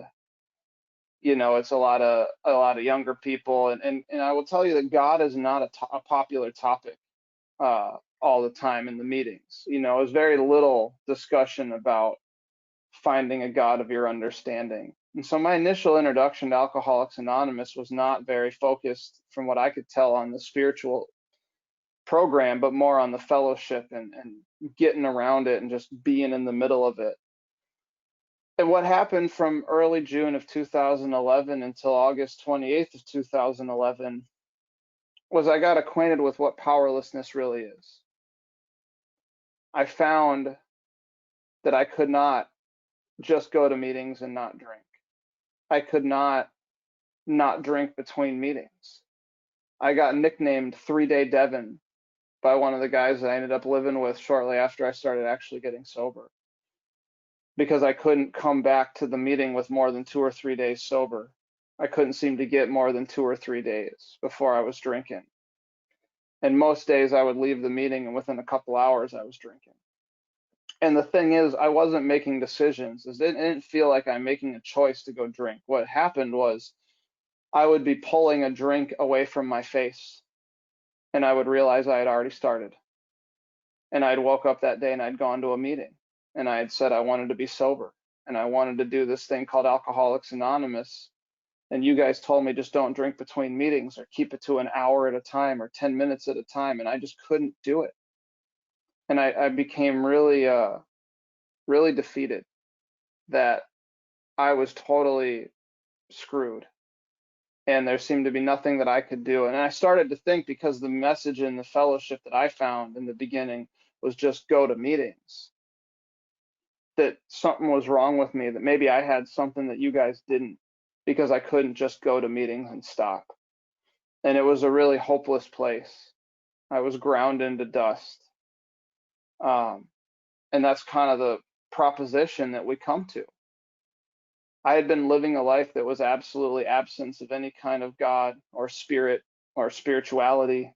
it's a lot of younger people. And I will tell you that God is not a popular topic all the time in the meetings. There's very little discussion about finding a God of your understanding. And so my initial introduction to Alcoholics Anonymous was not very focused, from what I could tell, on the spiritual program, but more on the fellowship and getting around it and just being in the middle of it. And what happened from early June of 2011 until August 28th of 2011 was I got acquainted with what powerlessness really is. I found that I could not just go to meetings and not drink. I could not drink between meetings. I got nicknamed 3-Day Devin by one of the guys that I ended up living with shortly after I started actually getting sober, because I couldn't come back to the meeting with more than 2 or 3 days sober. I couldn't seem to get more than 2 or 3 days before I was drinking. And most days I would leave the meeting and within a couple hours I was drinking. And the thing is, I wasn't making decisions. It didn't feel like I'm making a choice to go drink. What happened was I would be pulling a drink away from my face, and I would realize I had already started. And I'd woke up that day and I'd gone to a meeting, and I had said I wanted to be sober, and I wanted to do this thing called Alcoholics Anonymous. And you guys told me just don't drink between meetings, or keep it to an hour at a time or 10 minutes at a time. And I just couldn't do it. And I became really defeated that I was totally screwed. And there seemed to be nothing that I could do. And I started to think, because the message in the fellowship that I found in the beginning was just go to meetings, that something was wrong with me, that maybe I had something that you guys didn't, because I couldn't just go to meetings and stop. And it was a really hopeless place. I was ground into dust. And that's kind of the proposition that we come to. I had been living a life that was absolutely absence of any kind of God or spirit or spirituality.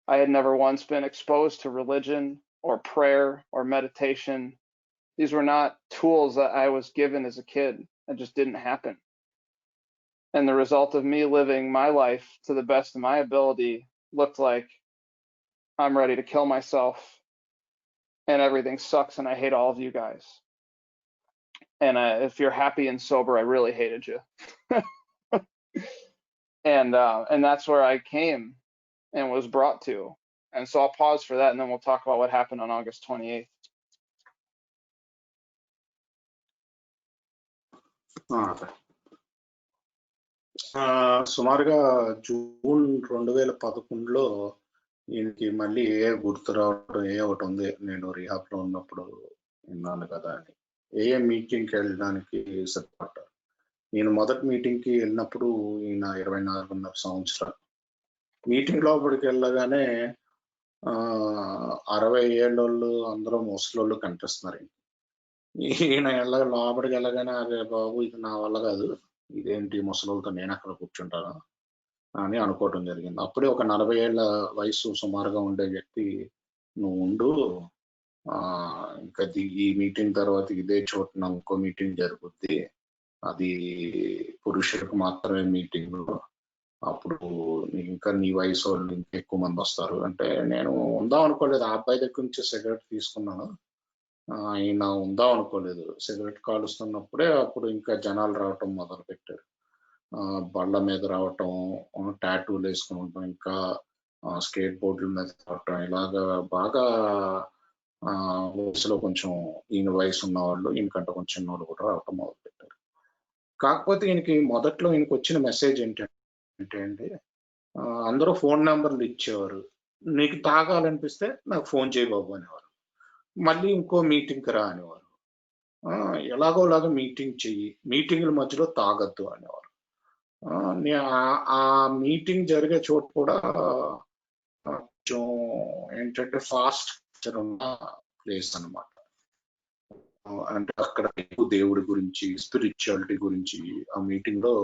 I had never once been exposed to religion or prayer or meditation. These were not tools that I was given as a kid. It just didn't happen. And the result of me living my life to the best of my ability looked like I'm ready to kill myself, and everything sucks, and I hate all of you guys. And if you're happy and sober, I really hated you. And that's where I came and was brought to. And so I'll pause for that, and then we'll talk about what happened on August 28th. సుమారుగా June 2011లో ఈయనకి మళ్ళీ ఏ గుర్తు రావడం, ఒకటి ఉంది, నేను rehab లో ఉన్నప్పుడు విన్నాను కదా అని. మీటింగ్కి వెళ్ళడానికి సిద్ధపడ్డారు. నేను మొదటి మీటింగ్కి వెళ్ళినప్పుడు ఈయన 24.5 సంవత్సరాలు. మీటింగ్ లోపలికి వెళ్ళగానే 60 ఏళ్ళోళ్ళు అందరూ ముసలోళ్ళు కనిపిస్తున్నారు. ఈయన లోపలికి వెళ్ళగానే అదే బాబు ఇది నా వల్ల కాదు, ఇదేంటి ముసలోళ్ళతో నేను అక్కడ కూర్చుంటాను అని అనుకోవటం జరిగింది. అప్పుడే ఒక 40 ఏళ్ళ వయసు సుమారుగా ఉండే వ్యక్తి, నువ్వు ఉండు, ఇంకా ఈ మీటింగ్ తర్వాత ఇదే చోటున ఇంకో మీటింగ్ జరుగుద్ది, అది పురుషులకు మాత్రమే మీటింగ్, అప్పుడు ఇంకా నీ వయసు వాళ్ళు ఇంకెక్కువ మంది వస్తారు అంటే, నేను ఉందాం అనుకోలేదు. ఆ అబ్బాయి దగ్గర నుంచి సిగరెట్ తీసుకున్నాను. ఆయన ఉందాం అనుకోలేదు. సిగరెట్ కాలుస్తున్నప్పుడే అప్పుడు ఇంకా జనాలు రావటం మొదలుపెట్టారు. బళ్ళ మీద రావటం, టాటూలు వేసుకుని ఉండటం, ఇంకా స్కేట్ బోర్డుల మీద రావటం, ఇలాగా బాగా వయసులో కొంచెం ఈయన వయసు ఉన్న వాళ్ళు, ఈయనకంటే కొంచెం చిన్నవాళ్ళు కూడా రావటం మొదలుపెట్టారు. కాకపోతే మొదట్లో ఈయనకి వచ్చిన మెసేజ్ ఏంటంటే అండి, అందరూ ఫోన్ నెంబర్లు ఇచ్చేవారు. నీకు తాగాలనిపిస్తే నాకు ఫోన్ చేయి బాబు అనేవారు. మళ్ళీ ఇంకో మీటింగ్‌కి రా అనేవారు. ఎలాగోలాగా మీటింగ్ చెయ్యి. మీటింగుల మధ్యలో తాగొద్దు అనేవారు. ఆ మీటింగ్ జరిగే చోటు కూడా కొంచెం ఏంటంటే ఫాస్ట్ కల్చర్ ఉన్న ప్లేస్ అన్నమాట. అంటే అక్కడ ఎక్కువ దేవుడి గురించి, స్పిరిచువాలిటీ గురించి ఆ మీటింగ్‌లో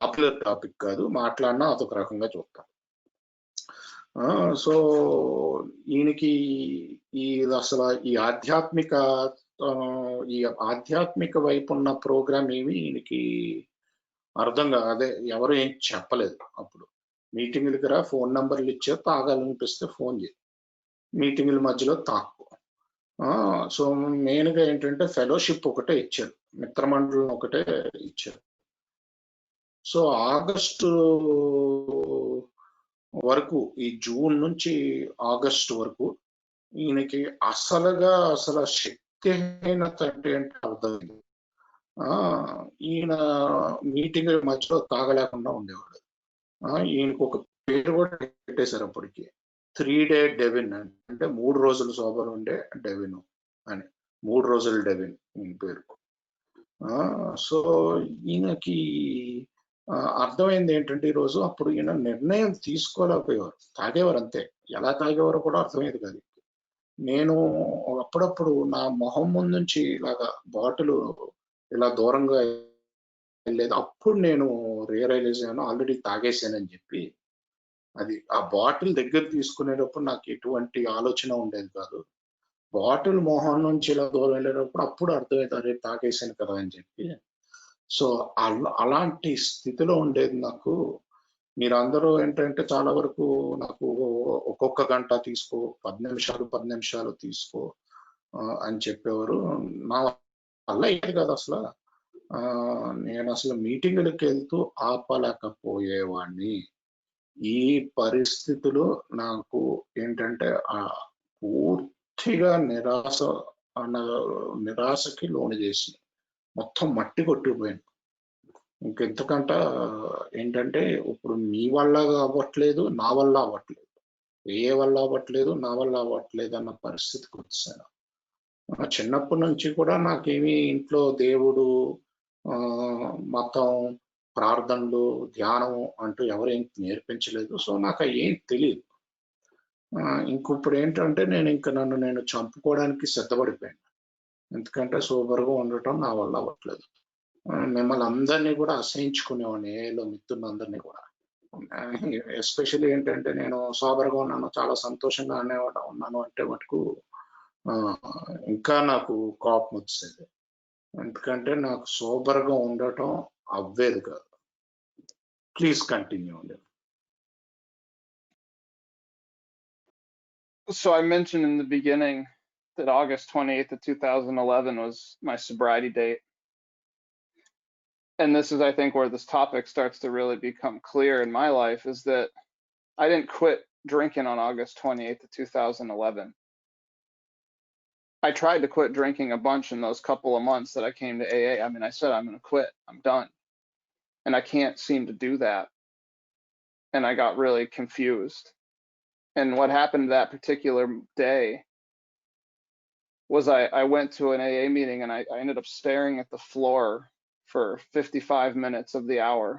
పాపులర్ టాపిక్ కాదు. మాట్లాడినా అదొక రకంగా చూస్తారు. సో ఈయనకి అసలు ఈ ఆధ్యాత్మిక వైపు ఉన్న ప్రోగ్రామ్ ఏమి ఈయనకి అర్థం అదే ఎవరు ఏం చెప్పలేదు అప్పుడు. మీటింగులకి రా, ఫోన్ నంబర్లు ఇచ్చారు, తాగాలనిపిస్తే ఫోన్ చేయి, మీటింగుల మధ్యలో తాక్కు. సో మెయిన్‌గా ఏంటంటే ఫెలోషిప్ ఒకటే ఇచ్చారు. మిత్రమండలం ఒకటే ఇచ్చారు. సో ఆగస్టు వరకు, ఈ జూన్ నుంచి ఆగస్టు వరకు ఈయనకి అసలు శక్తిహీనత అంటే ఏంటో అర్థమైంది. ఈయన మీటింగ్ మధ్యలో తాగలేకుండా ఉండేవాడు. ఈయనకు ఒక పేరు కూడా పెట్టేశారు అప్పటికి. 3 డే డెవిన్ అంటే 3 రోజులు సోబర్ ఉండే డెవిన్ అని. 3 రోజులు డెవిన్ ఈయన పేరు. సో ఈయనకి అర్థమైంది ఏంటంటే ఈరోజు, అప్పుడు ఈయన నిర్ణయం తీసుకోలేకపోయేవారు. తాగేవారు అంతే. ఎలా తాగేవారో కూడా అర్థమయ్యేది కాదు. నేను అప్పుడప్పుడు నా మొహం ముందు నుంచి ఇలాగా బాటిల్ ఇలా దూరంగా వెళ్ళేది. అప్పుడు నేను రియలైజ్ అయ్యాను, ఆల్రెడీ తాగేసానని చెప్పి. అది ఆ బాటిల్ దగ్గర తీసుకునేటప్పుడు నాకు ఎటువంటి ఆలోచన ఉండేది కాదు. బాటిల్ మొహం నుంచి ఇలా దూరం వెళ్ళేటప్పుడు అప్పుడు అర్థమైంది, అరే తాగేసాను కదా అని చెప్పి. సో అలాంటి స్థితిలో ఉండేది నాకు. మీరందరూ ఏంటంటే చాలా వరకు నాకు ఒక్కొక్క గంట తీసుకో, 10 నిమిషాలు తీసుకో అని చెప్పేవారు. నా వల్ల అయ్యేది కాదు అసలు. నేను అసలు మీటింగులకి వెళ్తూ ఆపలేకపోయేవాడిని. ఈ పరిస్థితులు నాకు ఏంటంటే పూర్తిగా నిరాశకి లోను చేసింది. మొత్తం మట్టి కొట్టుకుపోయాను. ఇంకెంతకంట ఏంటంటే ఇప్పుడు మీ వల్ల అవ్వట్లేదు, నా వల్ల అవ్వట్లేదు. ఏ వల్ల అవ్వట్లేదు, నా వల్ల అవ్వట్లేదు అన్న పరిస్థితికి వచ్చాను. చిన్నప్పటి నుంచి కూడా నాకేమి ఇంట్లో దేవుడు, మతం, ప్రార్థనలు, ధ్యానం అంటూ ఎవరేం నేర్పించలేదు. సో నాకు ఏం తెలియదు. ఇంకిప్పుడు ఏంటంటే నన్ను నేను చంపుకోవడానికి సిద్ధపడిపోయాను. ఎందుకంటే సూపర్‌గా ఉండటం నా వల్ల అవ్వట్లేదు. మిమ్మల్ని అందరినీ కూడా అసహించుకునేవాడిని, ఏఐలో మిత్రులందరినీ కూడా. ఎస్పెషల్లీ ఏంటంటే నేను సోబర్‌గా ఉన్నాను, చాలా సంతోషంగా ఉన్నాను అంటే మటుకు ఇంకా నాకు కోపం వచ్చేది. ఎందుకంటే నాకు సోబర్‌గా ఉండటం అవ్వేది కాదు. ప్లీజ్ కంటిన్యూ అండి. So I mentioned in the beginning that August 28th of 2011 was my sobriety date. And this is, I think, where this topic starts to really become clear in my life, is that I didn't quit drinking on August 28th of 2011. I tried to quit drinking a bunch in those couple of months that I came to AA. I mean, I said, I'm going to quit. I'm done. And I can't seem to do that. And I got really confused. And what happened that particular day was I went to an AA meeting, and I ended up staring at the floor for 55 minutes of the hour.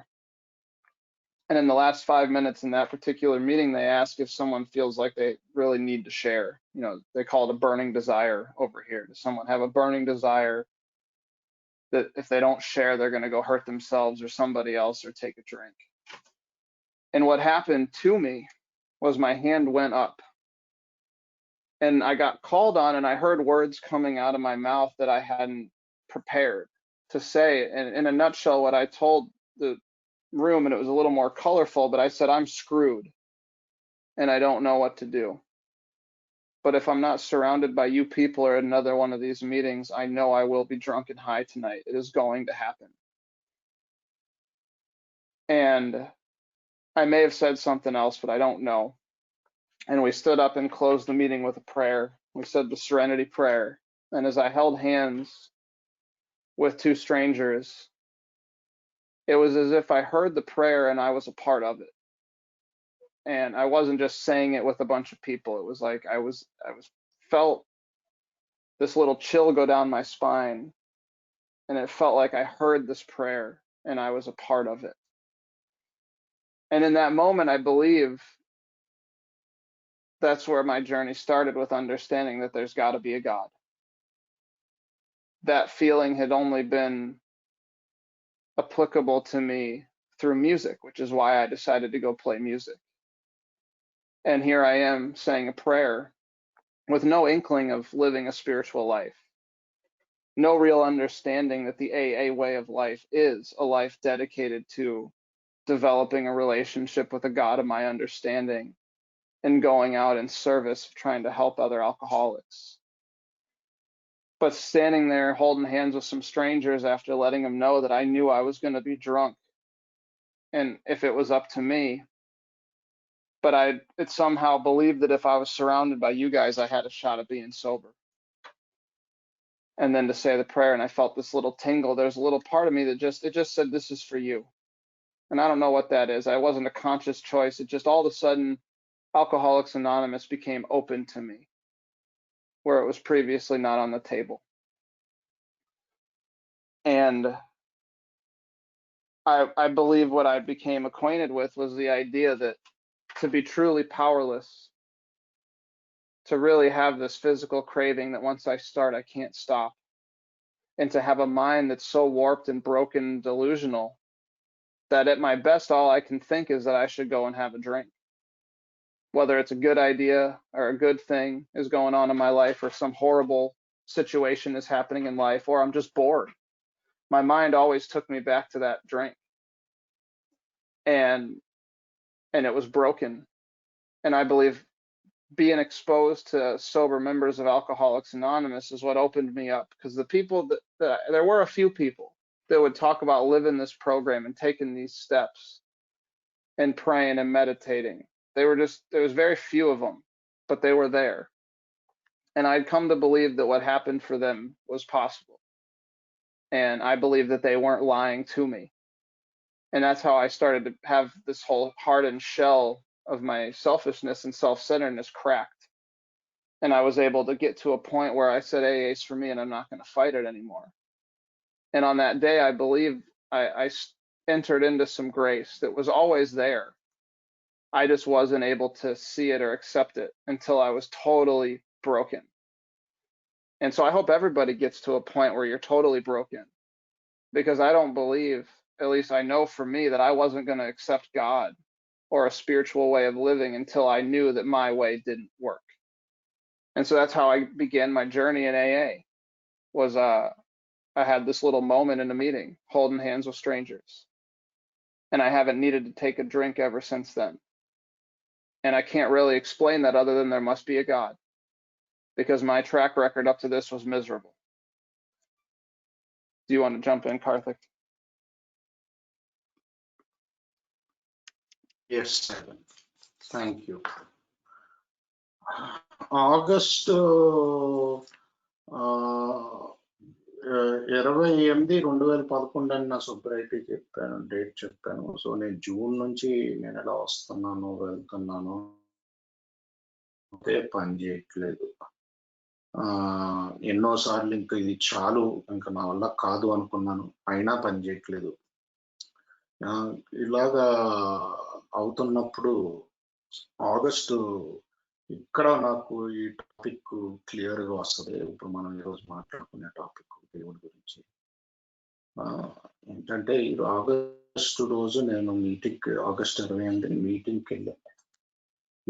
And in the last 5 minutes in that particular meeting, they ask if someone feels like they really need to share. You know, they call it a burning desire over here. Does someone have a burning desire that if they don't share, they're going to go hurt themselves or somebody else or take a drink? And what happened to me was my hand went up, and I got called on, and I heard words coming out of my mouth that I hadn't prepared to say. And in a nutshell, what I told the room, and it was a little more colorful, but I said, I'm screwed and I don't know what to do. But if I'm not surrounded by you people or another one of these meetings, I know I will be drunk and high tonight. It is going to happen. And I may have said something else, but I don't know. And we stood up and closed the meeting with a prayer. We said the Serenity Prayer. And as I held hands with two strangers, it was as if I heard the prayer and I was a part of it. And I wasn't just saying it with a bunch of people. It was like I felt this little chill go down my spine, and it felt like I heard this prayer and I was a part of it. And in that moment, I believe that's where my journey started, with understanding that there's got to be a God. That feeling had only been applicable to me through music, which is why I decided to go play music. And here I am saying a prayer with no inkling of living a spiritual life, no real understanding that the AA way of life is a life dedicated to developing a relationship with a God of my understanding and going out in service of trying to help other alcoholics. But standing there holding hands with some strangers after letting them know that I knew I was going to be drunk, and if it was up to me, but it somehow believed that if I was surrounded by you guys, I had a shot at being sober. And then to say the prayer, and I felt this little tingle. There's a little part of me that just said, this is for you. And I don't know what that is. I wasn't a conscious choice. It just all of a sudden, Alcoholics Anonymous became open to me, where it was previously not on the table. And I believe what I became acquainted with was the idea that to be truly powerless, to really have this physical craving that once I start, I can't stop, and to have a mind that's so warped and broken and delusional that at my best, all I can think is that I should go and have a drink. Whether it's a good idea or a good thing is going on in my life, or some horrible situation is happening in life, or I'm just bored. My mind always took me back to that drink. And it was broken. And I believe being exposed to sober members of Alcoholics Anonymous is what opened me up, because the people that there were a few people that would talk about living this program and taking these steps and praying and meditating. There was very few of them, but they were there. And I'd come to believe that what happened for them was possible. And I believe that they weren't lying to me. And that's how I started to have this whole hardened shell of my selfishness and self-centeredness cracked. And I was able to get to a point where I said, AA's for me, and I'm not going to fight it anymore. And on that day, I believe I entered into some grace that was always there. I just wasn't able to see it or accept it until I was totally broken. And so I hope everybody gets to a point where you're totally broken, because I don't believe, at least I know for me, that I wasn't going to accept God or a spiritual way of living until I knew that my way didn't work. And so that's how I began my journey in AA. Was I had this little moment in a meeting holding hands with strangers, and I haven't needed to take a drink ever since then. And I can't really explain that other than there must be a God, because my track record up to this was miserable. Do you want to jump in, Karthik? Yes, thank you. August 28/2011 అని నా సొబ్రైటీ చెప్పాను, date చెప్పాను. So నేను June నుంచి నేను ఎలా వస్తున్నాను వెళ్తున్నాను అదే పని చేయట్లేదు. ఎన్నోసార్లు ఇంకా ఇది చాలు, ఇంకా నా వల్ల కాదు అనుకున్నాను, అయినా పని చేయట్లేదు. ఇలాగా అవుతున్నప్పుడు ఆగస్టు ఇక్కడ నాకు ఈ టాపిక్ క్లియర్గా వస్తుంది. ఇప్పుడు మనం ఈరోజు మాట్లాడుకునే టాపిక్ దేవుడి గురించి ఏంటంటే, ఈ ఆగస్టు రోజు నేను ఆగస్టు 28 మీటింగ్కి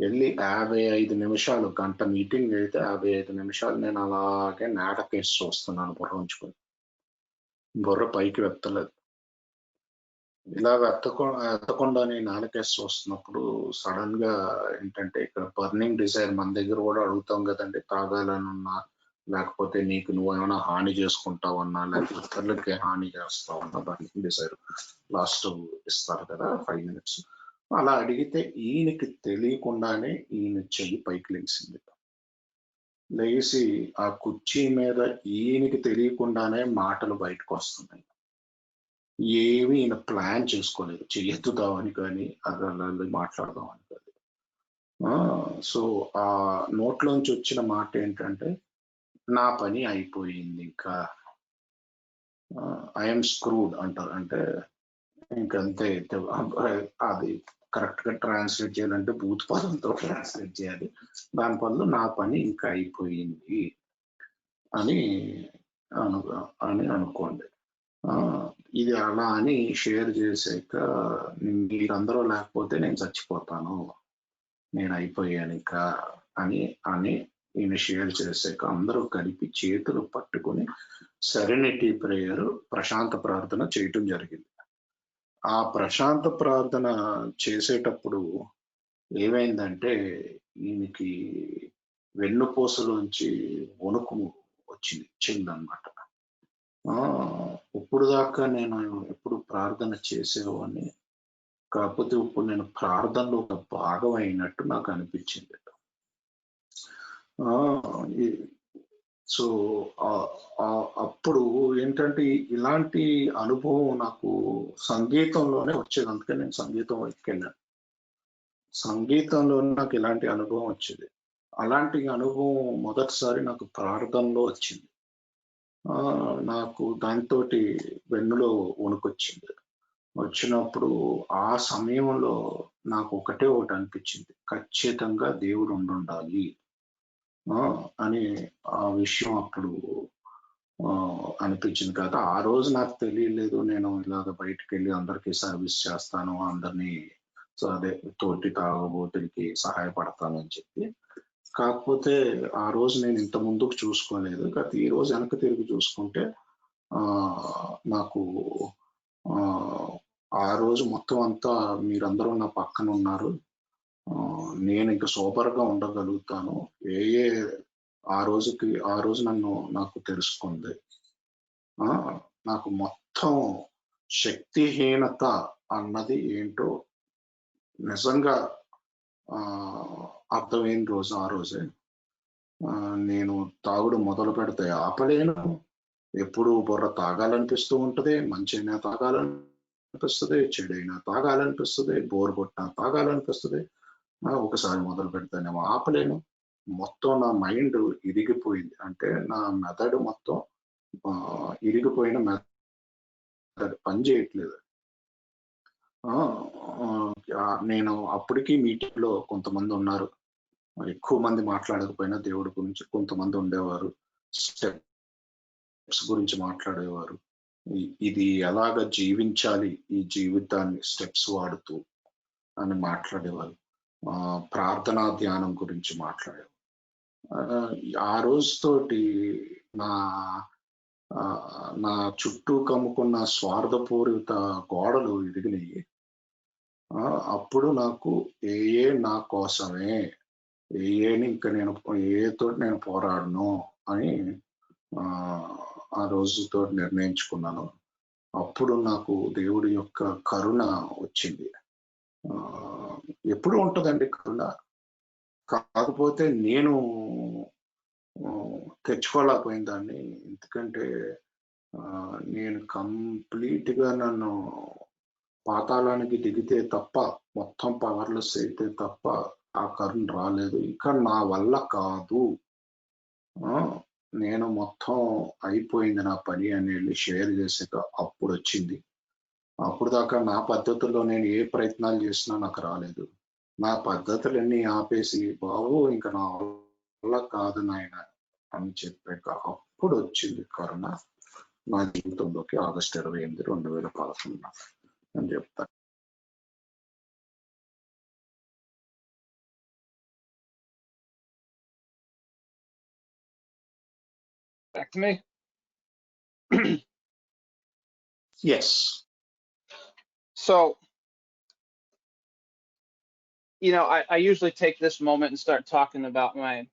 వెళ్ళి 55 నిమిషాలు, గంట మీటింగ్ అయితే 55 నిమిషాలు నేను అలాగే నాటకేసి చూస్తున్నాను, బుర్ర ఉంచుకొని. బుర్ర పైకి వెత్తలేదు. ఇలాగ ఎత్తకుండానే నాలుకేసి చూస్తున్నప్పుడు సడన్ గా ఏంటంటే ఇక్కడ బర్నింగ్ డిజైర్ మన దగ్గర కూడా అడుగుతాం కదండి, తాగాలనున్నా లేకపోతే నీకు నువ్వేమైనా హాని చేసుకుంటావన్నా లేకపోతే ఇతరులకి హాని చేస్తావన్నా బర్నింగ్ డిజైర్ లాస్ట్ ఇస్తారు కదా 5 minutes. అలా అడిగితే ఈయనకి తెలియకుండానే ఈయన చెయ్యి పైకి లేచింది. లేచి ఆ కుర్చీ మీద ఈయనకి తెలియకుండానే మాటలు బయటకు వస్తున్నాయి. ఏమి ఈయన ప్లాన్ చేసుకోలేదు, చెయ్యెత్తుదామని కానీ అలా మాట్లాడదామని కానీ. సో ఆ నోట్లోంచి వచ్చిన మాట ఏంటంటే, నా పని అయిపోయింది, ఇంకా ఐఎమ్ స్క్రూడ్ అంటారు. అంటే ఇంకంతే. అది కరెక్ట్ గా ట్రాన్స్లేట్ చేయాలంటే భూత పదంతో ట్రాన్స్లేట్ చేయాలి. దాని బదులు నా పని ఇంకా అయిపోయింది అని అని అనుకోండి. ఇది అలా అని షేర్ చేసాక, మీరందరూ లేకపోతే నేను చచ్చిపోతాను, నేను అయిపోయాను ఇంకా అని అని ఈయన షేర్ చేసాక అందరూ కలిపి చేతులు పట్టుకొని సెరెనిటీ ప్రేయర్, ప్రశాంత ప్రార్థన చేయటం జరిగింది. ఆ ప్రశాంత ప్రార్థన చేసేటప్పుడు ఏమైందంటే ఈయనకి వెన్నుపూసలోంచి వణుకు వచ్చింది, చెందనమాట. ఇప్పుడు దాకా నేను ఎప్పుడు ప్రార్థన చేసేవాడిని, కాకపోతే ఇప్పుడు నేను ప్రార్థనలో ఒక భాగం అయినట్టు నాకు అనిపించింది. సో అప్పుడు ఏంటంటే ఇలాంటి అనుభవం నాకు సంగీతంలోనే వచ్చేది. అందుకే నేను సంగీతం వైపుకి వెళ్ళాను. సంగీతంలో నాకు ఇలాంటి అనుభవం వచ్చేది. అలాంటి అనుభవం మొదటిసారి నాకు ప్రార్థనలో వచ్చింది. నాకు దాంతో వెన్నులో వణుకొచ్చింది. వచ్చినప్పుడు ఆ సమయంలో నాకు ఒకటి అనిపించింది, ఖచ్చితంగా దేవుడు ఉండాలి అని ఆ విషయం అప్పుడు అనిపించింది. కదా ఆ రోజు నాకు తెలియలేదు నేను ఇలాగ బయటకు వెళ్ళి అందరికీ సర్వీస్ చేస్తాను, అందరినీ అదే తోటి తాగబోతులకి సహాయపడతానని చెప్పి. కాకపోతే ఆ రోజు నేను ఇంత ముందుకు చూసుకోలేదు. కాకపోతే ఈ రోజు వెనక్కి తిరిగి చూసుకుంటే నాకు ఆ రోజు మొత్తం అంతా మీరందరూ నా పక్కన ఉన్నారు, నేను ఇంకా సూపర్గా ఉండగలుగుతాను. ఆ రోజు నాకు తెలుసుకుంది. నాకు మొత్తం శక్తిహీనత అన్నది ఏంటో నిజంగా అర్థమైన రోజు ఆ రోజే. నేను తాగుడు మొదలు పెడితే ఆపలేను. ఎప్పుడు బుర్ర తాగాలనిపిస్తూ ఉంటది, మంచైనా తాగాలనిపిస్తుంది, చెడైనా తాగాలనిపిస్తుంది, బోర్ కొట్టినా తాగాలనిపిస్తుంది. ఒకసారి మొదలు పెడితేనేమో ఆపలేను. మొత్తం నా మైండ్ ఇరిగిపోయింది. అంటే నా మెదడు మొత్తం ఇరిగిపోయిన మెదడు పని చేయట్లేదు. నేను అప్పటికీ మీటింగ్ లో కొంతమంది ఉన్నారు, ఎక్కువ మంది మాట్లాడకపోయినా దేవుడి గురించి కొంతమంది ఉండేవారు, స్టెప్స్ గురించి మాట్లాడేవారు, ఇది ఎలాగ జీవించాలి ఈ జీవితాన్ని స్టెప్స్ వాడుతూ అని మాట్లాడేవారు, ప్రార్థనా ధ్యానం గురించి మాట్లాడేవారు. ఆ రోజుతోటి నా చుట్టూ కమ్ముకున్న స్వార్థపూరిత గోడలు ఎదిగినాయి. అప్పుడు నాకు నా కోసమే, ఏని ఇంకా నేను ఏతో నేను పోరాడను అని ఆ రోజుతో నిర్ణయించుకున్నాను. అప్పుడు నాకు దేవుడి యొక్క కరుణ వచ్చింది. ఎప్పుడు ఉంటుందండి కరుణ, కాకపోతే నేను తెచ్చుకోలేకపోయిన దాన్ని. ఎందుకంటే నేను కంప్లీట్గా నన్ను పాతాళానికి దిగితే తప్ప, మొత్తం పవర్లెస్ అయితే తప్ప ఆ కరుణ రాలేదు. ఇంకా నా వల్ల కాదు, నేను మొత్తం అయిపోయింది నా పని అని వెళ్ళి షేర్ చేసాక అప్పుడు వచ్చింది. అప్పుడు దాకా నా పద్ధతుల్లో నేను ఏ ప్రయత్నాలు చేసినా నాకు రాలేదు. నా పద్ధతులన్నీ ఆపేసి, బాబు ఇంకా నా వల్ల కాదు నాయన అని చెప్పాక అప్పుడు వచ్చింది కరుణ నా జీవితంలోకి. ఆగస్టు 28, 2011 అని చెప్తాను. Back to me. Yes. So, I usually take this moment and start talking about my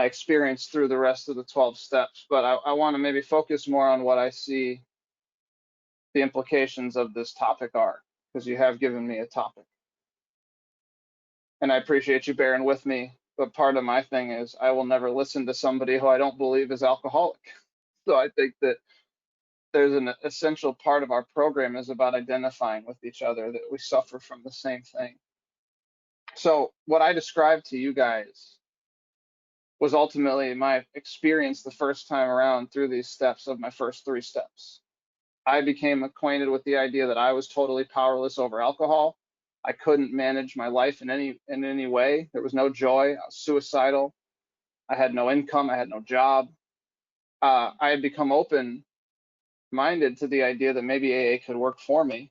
experience through the rest of the 12 steps, but I want to maybe focus more on what I see the implications of this topic are, because you have given me a topic. And I appreciate you bearing with me, but part of my thing is I will never listen to somebody who I don't believe is alcoholic. So I think that there's an essential part of our program is about identifying with each other, that we suffer from the same thing. So what I described to you guys was ultimately my experience the first time around through these steps of my first 3 steps. I became acquainted with the idea that I was totally powerless over alcohol. I couldn't manage my life in any way. There was no joy. I was suicidal. I had no income. I had no job. I had become open-minded to the idea that maybe AA could work for me.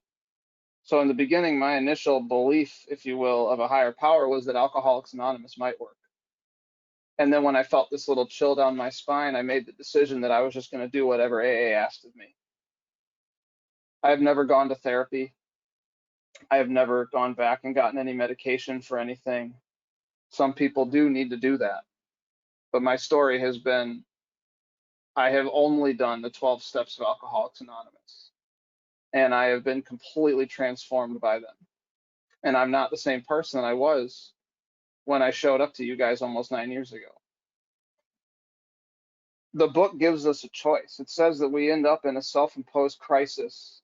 So in the beginning, my initial belief, if you will, of a higher power was that Alcoholics Anonymous might work. And then when I felt this little chill down my spine, I made the decision that I was just going to do whatever AA asked of me. I have never gone to therapy. I have never gone back and gotten any medication for anything. Some people do need to do that. But my story has been, I have only done the 12 steps of Alcoholics Anonymous. And I have been completely transformed by them. And I'm not the same person I was when I showed up to you guys almost 9 years ago. The book gives us a choice. It says that we end up in a self-imposed crisis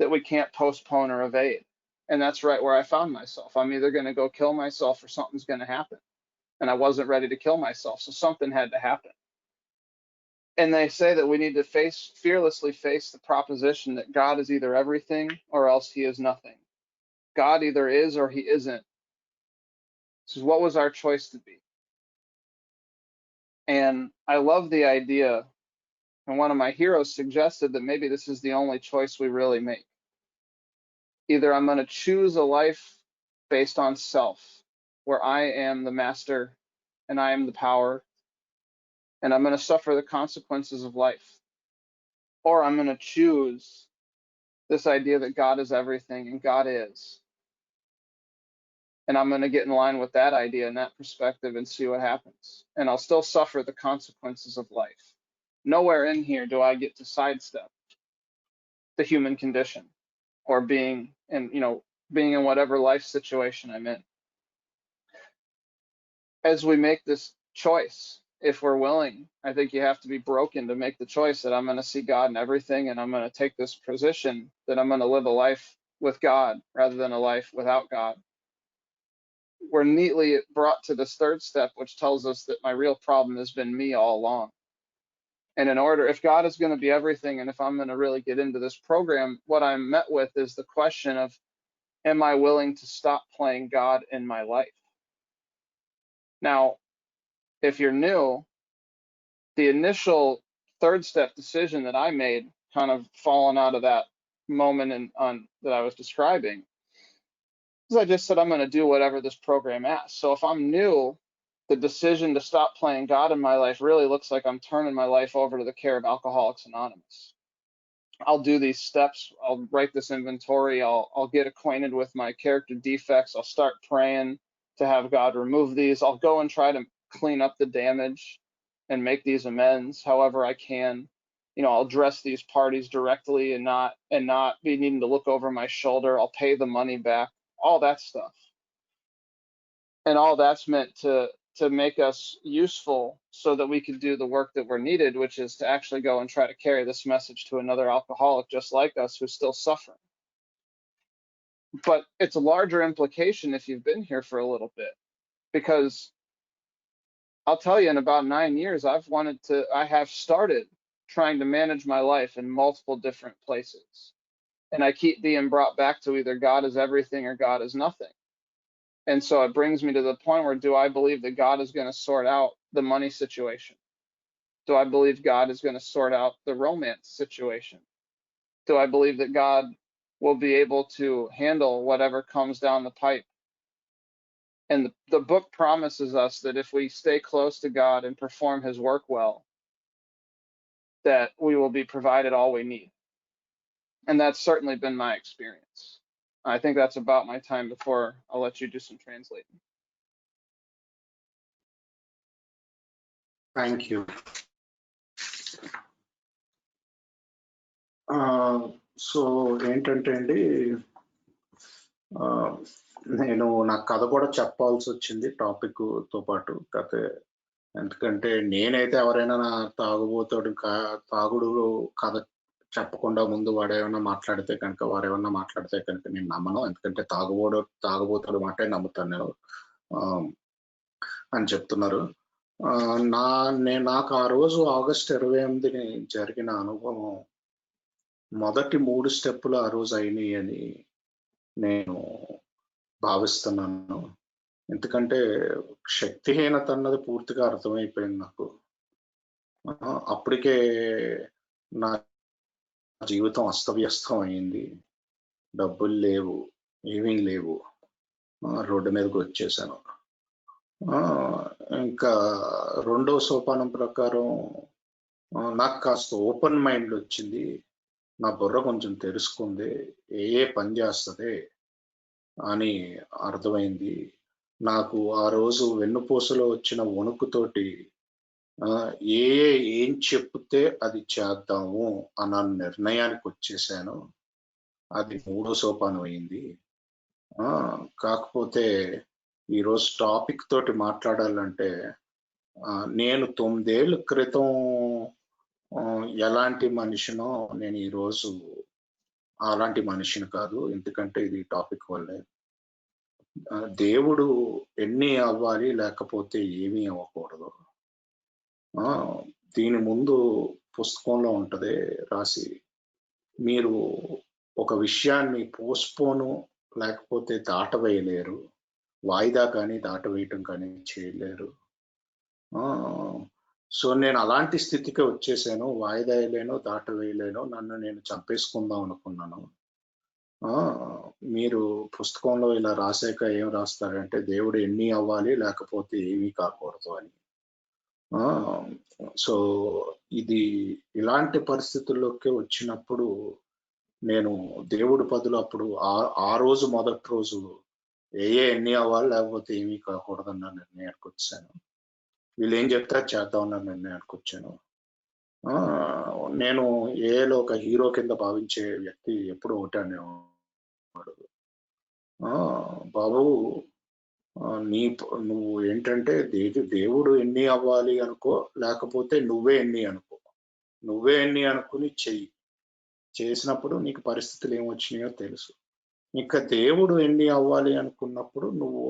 that we can't postpone or evade. And that's right where I found myself. I'm either going to go kill myself or something's going to happen. And I wasn't ready to kill myself, so something had to happen. And they say that we need to fearlessly face the proposition that God is either everything or else he is nothing. God either is or he isn't. This is what was our choice to be. And I love the idea, and one of my heroes suggested that maybe this is the only choice we really make. Either I'm going to choose a life based on self, where I am the master and I am the power, and I'm going to suffer the consequences of life. Or I'm going to choose this idea that God is everything and God is. And I'm going to get in line with that idea and that perspective and see what happens. And I'll still suffer the consequences of life. Nowhere in here do I get to sidestep the human condition or being in whatever life situation I'm in. As we make this choice, if we're willing, I think you have to be broken to make the choice that I'm going to see God in everything, and I'm going to take this position that I'm going to live a life with God rather than a life without God. We're neatly brought to this 3rd step, which tells us that my real problem has been me all along. And if God is going to be everything, and if I'm going to really get into this program, what I'm met with is the question of, am I willing to stop playing God in my life? Now, if you're new, the initial 3rd step decision that I made, kind of falling out of that moment that I was describing, is I just said I'm going to do whatever this program asks. So if I'm new, the decision to stop playing God in my life really looks like I'm turning my life over to the care of Alcoholics Anonymous. I'll do these steps. I'll write this inventory. I'll get acquainted with my character defects. I'll start praying to have God remove these. I'll go and try to clean up the damage and make these amends however I can. I'll address these parties directly and not be needing to look over my shoulder. I'll pay the money back, all that stuff. And all that's meant to make us useful so that we can do the work that we're needed, which is to actually go and try to carry this message to another alcoholic just like us who's still suffering. But it's a larger implication if you've been here for a little bit, because I'll tell you, in about 9 years, I have started trying to manage my life in multiple different places. And I keep being brought back to either God is everything or God is nothing. And so it brings me to the point where, do I believe that God is going to sort out the money situation? Do I believe God is going to sort out the romance situation? Do I believe that God will be able to handle whatever comes down the pipe? And the book promises us that if we stay close to God and perform his work well, that we will be provided all we need. And that's certainly been my experience. I think that's about my time before I'll let you do some translating. Thank you. So ఏంటంటే అండి, నేను నా కథ కూడా చెప్పాల్సి వచ్చింది topic తో పాటు కథ. ఎందుకంటే నేనైతే ఎవరైనా నా తాగుడు కథ చెప్పకుండా ముందు వాడేమన్నా మాట్లాడితే కనుక వారేమన్నా మాట్లాడితే కనుక నేను నమ్మను. ఎందుకంటే తాగుబోతుడు మాటే నమ్ముతాను నేను అని చెప్తున్నారు. నాకు ఆ రోజు ఆగస్టు 28 జరిగిన అనుభవం మొదటి 3 స్టెప్పులు ఆ రోజు అయినాయి అని నేను భావిస్తున్నాను. ఎందుకంటే శక్తిహీనత అన్నది పూర్తిగా అర్థమైపోయింది నాకు. అప్పటికే నా జీవితం అస్తవ్యస్తం అయింది. డబ్బులు లేవు, ఏమీ లేవు. రోడ్డు మీదకి వచ్చేసాను. ఇంకా రెండో సోపానం ప్రకారం నాకు కాస్త ఓపెన్ మైండ్ వచ్చింది. నా బుర్ర కొంచెం తెలుసుకుంది, ఏ పని చేస్తుంది అని అర్థమైంది. నాకు ఆ రోజు వెన్నుపూసలో వచ్చిన వణుకుతోటి ఏం చెప్తే అది చేద్దాము అన్న నిర్ణయానికి వచ్చేసాను. అది 3వ సోపానం అయింది. కాకపోతే ఈరోజు టాపిక్ తోటి మాట్లాడాలంటే, నేను 9 ఏళ్ళ క్రితం ఎలాంటి మనిషినో నేను ఈరోజు అలాంటి మనిషిని కాదు. ఎందుకంటే ఇది టాపిక్ వల్లే. దేవుడు ఎన్ని అవ్వాలి, లేకపోతే ఏమీ అవ్వకూడదు. దీని ముందు పుస్తకంలో ఉంటది రాసి, మీరు ఒక విషయాన్ని పోస్ట్పోను లేకపోతే దాటవేయలేరు, వాయిదా కానీ దాటవేయటం కానీ చేయలేరు. సో నేను అలాంటి స్థితికి వచ్చేసాను. వాయిదా వేయలేను, దాటవేయలేను, నన్ను నేను చంపేసుకుందాం అనుకున్నాను. మీరు పుస్తకంలో ఇలా రాసాక ఏం రాస్తారంటే, దేవుడు ఎన్ని అవ్వాలి లేకపోతే ఏమీ కాకూడదు అని. సో ఇది ఇలాంటి పరిస్థితుల్లోకి వచ్చినప్పుడు నేను దేవుడి పదులు అప్పుడు ఆ రోజు మొదటి రోజు ఎన్ని అవ్వాలి లేకపోతే ఏమీ కాకూడదు అన్న నిర్ణయానికి వచ్చాను. వీళ్ళు ఏం చెప్తారు చేద్దాం అన్న నిర్ణయానికి వచ్చాను. నేను ఏలో ఒక హీరో కింద భావించే వ్యక్తి ఎప్పుడు ఒకటే అనేవాడు, బాబు నువ్వు ఏంటంటే దేవుడు ఎన్ని అవ్వాలి అనుకో, లేకపోతే నువ్వే ఎన్ని అనుకో. నువ్వే ఎన్ని అనుకుని చెయ్యి. చేసినప్పుడు నీకు పరిస్థితులు ఏమొచ్చినాయో తెలుసు. ఇంకా దేవుడు ఎన్ని అవ్వాలి అనుకున్నప్పుడు నువ్వు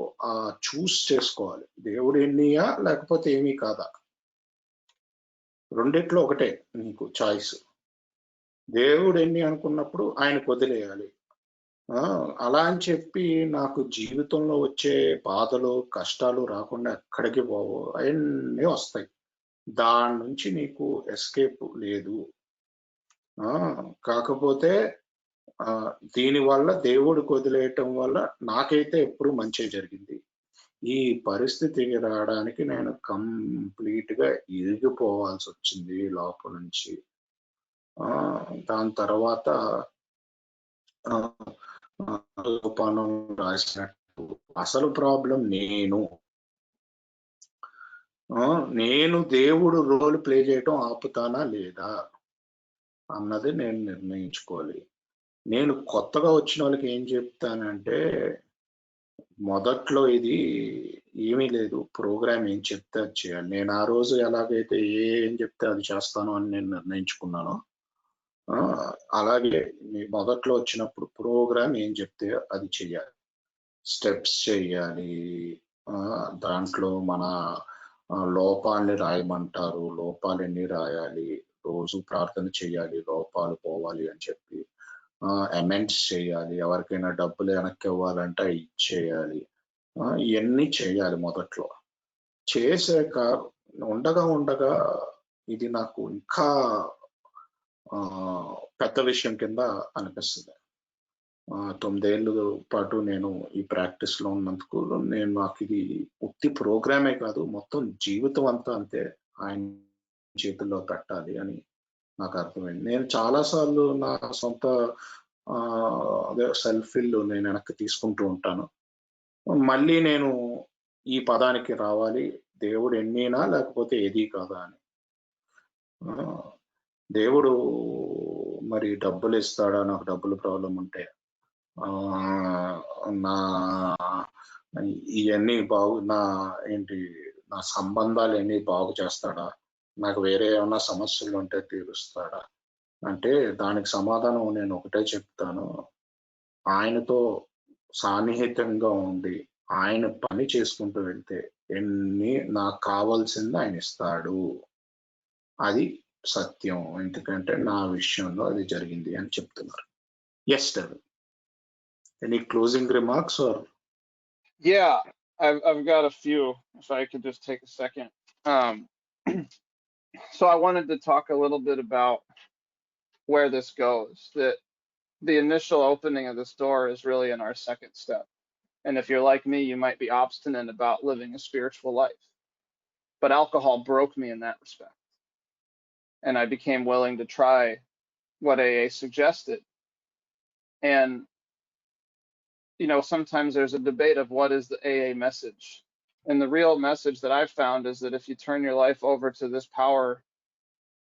చూస్ చేసుకోవాలి, దేవుడు ఎన్నియా లేకపోతే ఏమీ కాదా. రెండిట్లో ఒకటే నీకు చాయిస్. దేవుడు ఎన్ని అనుకున్నప్పుడు ఆయనకు వదిలేయాలి. అలా అని చెప్పి నాకు జీవితంలో వచ్చే బాధలు కష్టాలు రాకుండా ఎక్కడికి పోవు, అవన్నీ వస్తాయి. దాని నుంచి నీకు ఎస్కేప్ లేదు. కాకపోతే దీనివల్ల దేవుడికి వదిలేయటం వల్ల నాకైతే ఎప్పుడు మంచి జరిగింది. ఈ పరిస్థితికి రావడానికి నేను కంప్లీట్ గా ఇరిగిపోవాల్సి వచ్చింది లోపల నుంచి. దాని తర్వాత రాసినట్టు అసలు ప్రాబ్లం నేను దేవుడు రోల్ ప్లే చేయటం ఆపుతానా లేదా అన్నది నేను నిర్ణయించుకోవాలి. నేను కొత్తగా వచ్చిన వాళ్ళకి ఏం చెప్తానంటే, మొదట్లో ఇది ఏమీ లేదు, ప్రోగ్రామ్ ఏం చెప్తే అది చేయాలి. నేను ఆ రోజు ఎలాగైతే ఏం చెప్తే అది చేస్తాను అని నేను నిర్ణయించుకున్నాను. అలాగే మొదట్లో వచ్చినప్పుడు ప్రోగ్రామ్ ఏం చెప్తే అది చెయ్యాలి. స్టెప్స్ చెయ్యాలి. దాంట్లో మన లోపాలని రాయమంటారు, లోపాలు ఎన్ని రాయాలి, రోజు ప్రార్థన చేయాలి లోపాలు పోవాలి అని చెప్పి, అమెండ్స్ చేయాలి, ఎవరికైనా డబ్బులు వెనక్కి ఇవ్వాలంటే ఇచ్చేయాలి. ఇవన్నీ చేయాలి. మొదట్లో చేసాక ఉండగా ఇది నాకు ఇంకా పెద్ద విషయం కింద అనిపిస్తుంది. 9 ఏళ్ళ పాటు నేను ఈ ప్రాక్టీస్ లో ఉన్నందుకు నాకు ఇది ఉత్తి ప్రోగ్రామే కాదు, మొత్తం జీవితం అంతా అంతే ఆయన చేతుల్లో పెట్టాలి అని నాకు అర్థమైంది. నేను చాలాసార్లు నా సొంత అదే సెల్ఫ్ ఫిల్ నేను వెనక్కి తీసుకుంటూ ఉంటాను. మళ్ళీ నేను ఈ పదానికి రావాలి. దేవుడు ఎన్నీనా లేకపోతే ఏదీ కాదా అని. దేవుడు మరి డబ్బులు ఇస్తాడా? నాకు డబ్బులు ప్రాబ్లమ్ ఉంటే. నా ఇవన్నీ నా సంబంధాలు ఎన్ని బాగు చేస్తాడా? నాకు వేరే ఏమన్నా సమస్యలు ఉంటే తీరుస్తాడా? అంటే దానికి సమాధానం నేను ఒకటే చెప్తాను. ఆయనతో సాన్నిహిత్యంగా ఉండి ఆయన పని చేసుకుంటూ వెళ్తే నాకు కావాల్సింది ఆయన ఇస్తాడు. అది సత్యం. ఎందుకంటే నా విషయంలో అది జరిగింది అని చెప్తున్నారు. Yes Devin. Any closing remarks or? Yeah, I've got a few. If I could just take a second. So I wanted to talk a little bit about where this goes. That the initial opening of this door is really in our second step. And if you're like me, you might be obstinate about living a spiritual life. But alcohol broke me in that respect. And I became willing to try what AA suggested. And, sometimes there's a debate of what is the AA message. And the real message that I've found is that if you turn your life over to this power,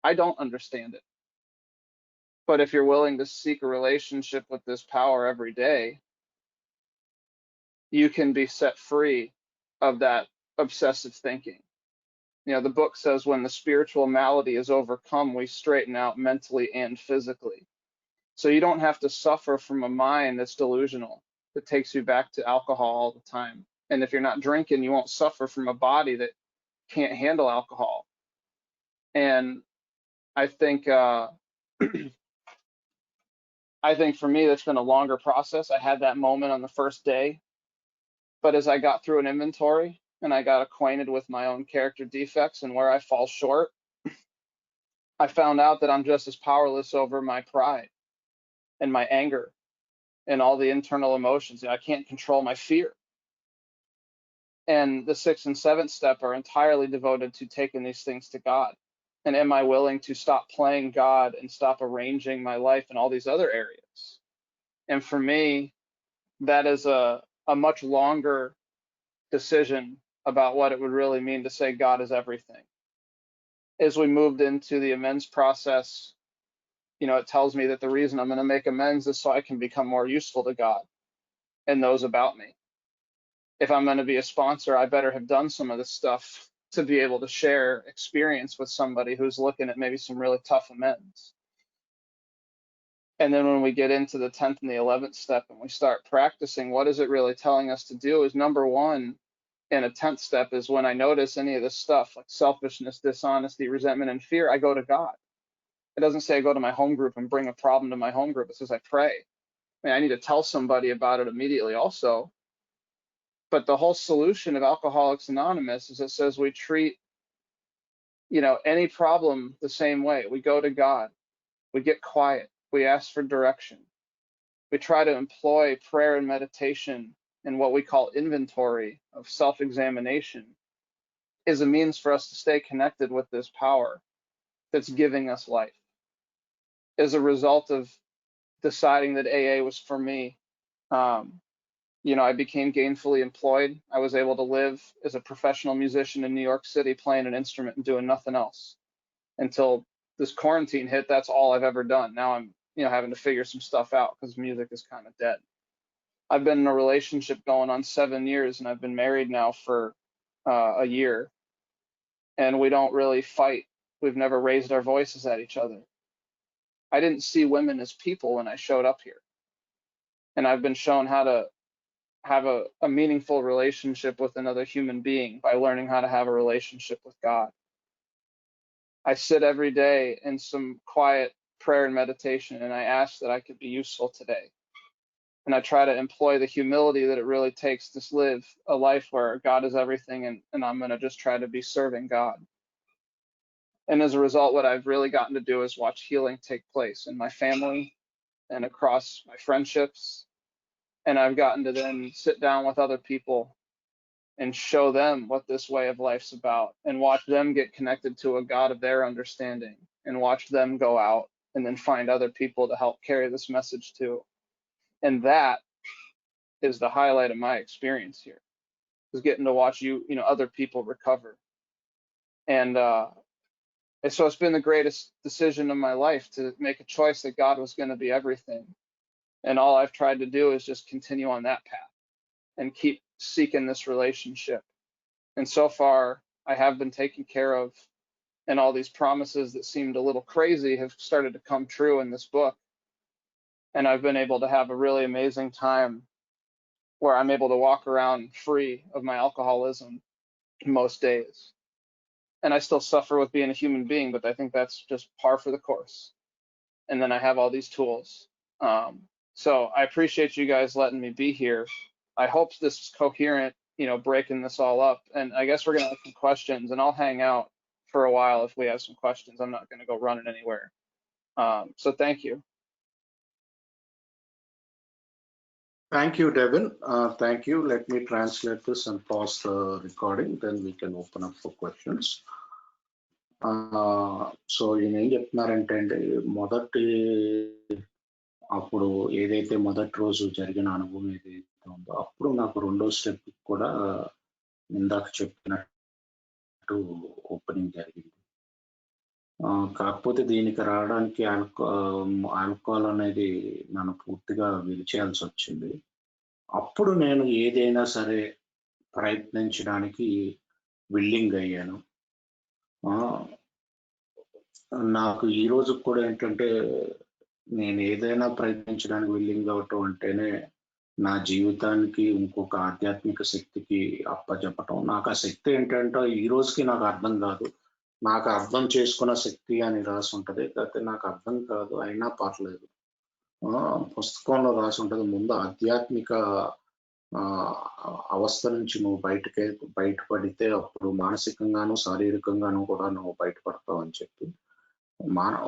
I don't understand it. But if you're willing to seek a relationship with this power every day, you can be set free of that obsessive thinking. The book says when the spiritual malady is overcome, we straighten out mentally and physically. So you don't have to suffer from a mind that's delusional, that takes you back to alcohol all the time. And if you're not drinking, you won't suffer from a body that can't handle alcohol. And I think I think for me that's been a longer process. I had that moment on the first day, but as I got through an inventory and I got acquainted with my own character defects and where I fall short, I found out that I'm just as powerless over my pride and my anger and all the internal emotions. I can't control my fear. And the 6th and 7th step are entirely devoted to taking these things to God. And am I willing to stop playing God and stop arranging my life in all these other areas? And for me, that is a much longer decision about what it would really mean to say God is everything. As we moved into the amends process, it tells me that the reason I'm going to make amends is so I can become more useful to God and those about me. If I'm going to be a sponsor, I better have done some of this stuff to be able to share experience with somebody who's looking at maybe some really tough amends. And then when we get into the 10th and the 11th step and we start practicing, what is it really telling us to do is number one, in a 10th step is when I notice any of this stuff like selfishness, dishonesty, resentment, and fear, I go to God. It doesn't say I go to my home group and bring a problem to my home group. It says I pray. I need to tell somebody about it immediately also. But the whole solution of Alcoholics Anonymous is it says we treat, any problem the same way. We go to God. We get quiet. We ask for direction. We try to employ prayer and meditation and what we call inventory of self-examination is a means for us to stay connected with this power that's giving us life. As a result of deciding that AA was for me, I became gainfully employed. I was able to live as a professional musician in New York City, playing an instrument and doing nothing else until this quarantine hit. That's all I've ever done. Now I'm, having to figure some stuff out because music is kind of dead. I've been in a relationship going on 7 years, and I've been married now for a year, and we don't really fight. We've never raised our voices at each other. I didn't see women as people when I showed up here, and I've been shown how to have a meaningful relationship with another human being by learning how to have a relationship with God. I sit every day in some quiet prayer and meditation, and I ask that I could be useful today. And I try to employ the humility that it really takes to live a life where God is everything, and I'm going to just try to be serving God. And as a result, what I've really gotten to do is watch healing take place in my family and across my friendships. And I've gotten to then sit down with other people and show them what this way of life's about and watch them get connected to a God of their understanding and watch them go out and then find other people to help carry this message to. And that is the highlight of my experience here, is getting to watch other people recover. And so it's been the greatest decision of my life to make a choice that God was going to be everything. And all I've tried to do is just continue on that path and keep seeking this relationship. And so far, I have been taken care of, and all these promises that seemed a little crazy have started to come true in this book. And I've been able to have a really amazing time where I'm able to walk around free of my alcoholism most days. And I still suffer with being a human being, but I think that's just par for the course. And then I have all these tools. So I appreciate you guys letting me be here. I hope this is coherent, breaking this all up. And I guess we're going to have some questions, and I'll hang out for a while if we have some questions. I'm not going to go running anywhere. So thank you. Thank you, Devin. Thank you. Let me translate this and pause the recording. Then we can open up for questions. So ఈయన ఏం చెప్తున్నారంటే అండి, అప్పుడు ఏదైతే మొదటి రోజు జరిగిన అనుభవం ఏదైతే ఉందో అప్పుడు నాకు రెండో స్టెప్ కూడా ఇందాక చెప్పినట్టు ఓపెనింగ్ జరిగింది. కాకపోతే దీనికి రావడానికి ఆల్కహాల్ అనేది నన్ను పూర్తిగా విడిచేయాల్సి వచ్చింది. అప్పుడు నేను ఏదైనా సరే ప్రయత్నించడానికి విల్లింగ్ అయ్యాను. నాకు ఈ రోజు కూడా ఏంటంటే, నేను ఏదైనా ప్రయత్నించడానికి విల్లింగ్ అవటం అంటేనే నా జీవితానికి ఇంకొక ఆధ్యాత్మిక శక్తికి అప్పచెప్పటం. నాకు ఆ శక్తి ఏంటంటే ఈ రోజుకి నాకు అర్థం కాదు. నాకు అర్థం చేసుకున్న శక్తి అని రాసి ఉంటుంది, కాకపోతే నాకు అర్థం కాదు, అయినా పర్లేదు. పుస్తకంలో రాసి ఉంటుంది, ముందు ఆధ్యాత్మిక అవస్థ నుంచి నువ్వు బయటపడితే అప్పుడు మానసికంగాను శారీరకంగాను కూడా నువ్వు బయటపడతావు అని చెప్పి.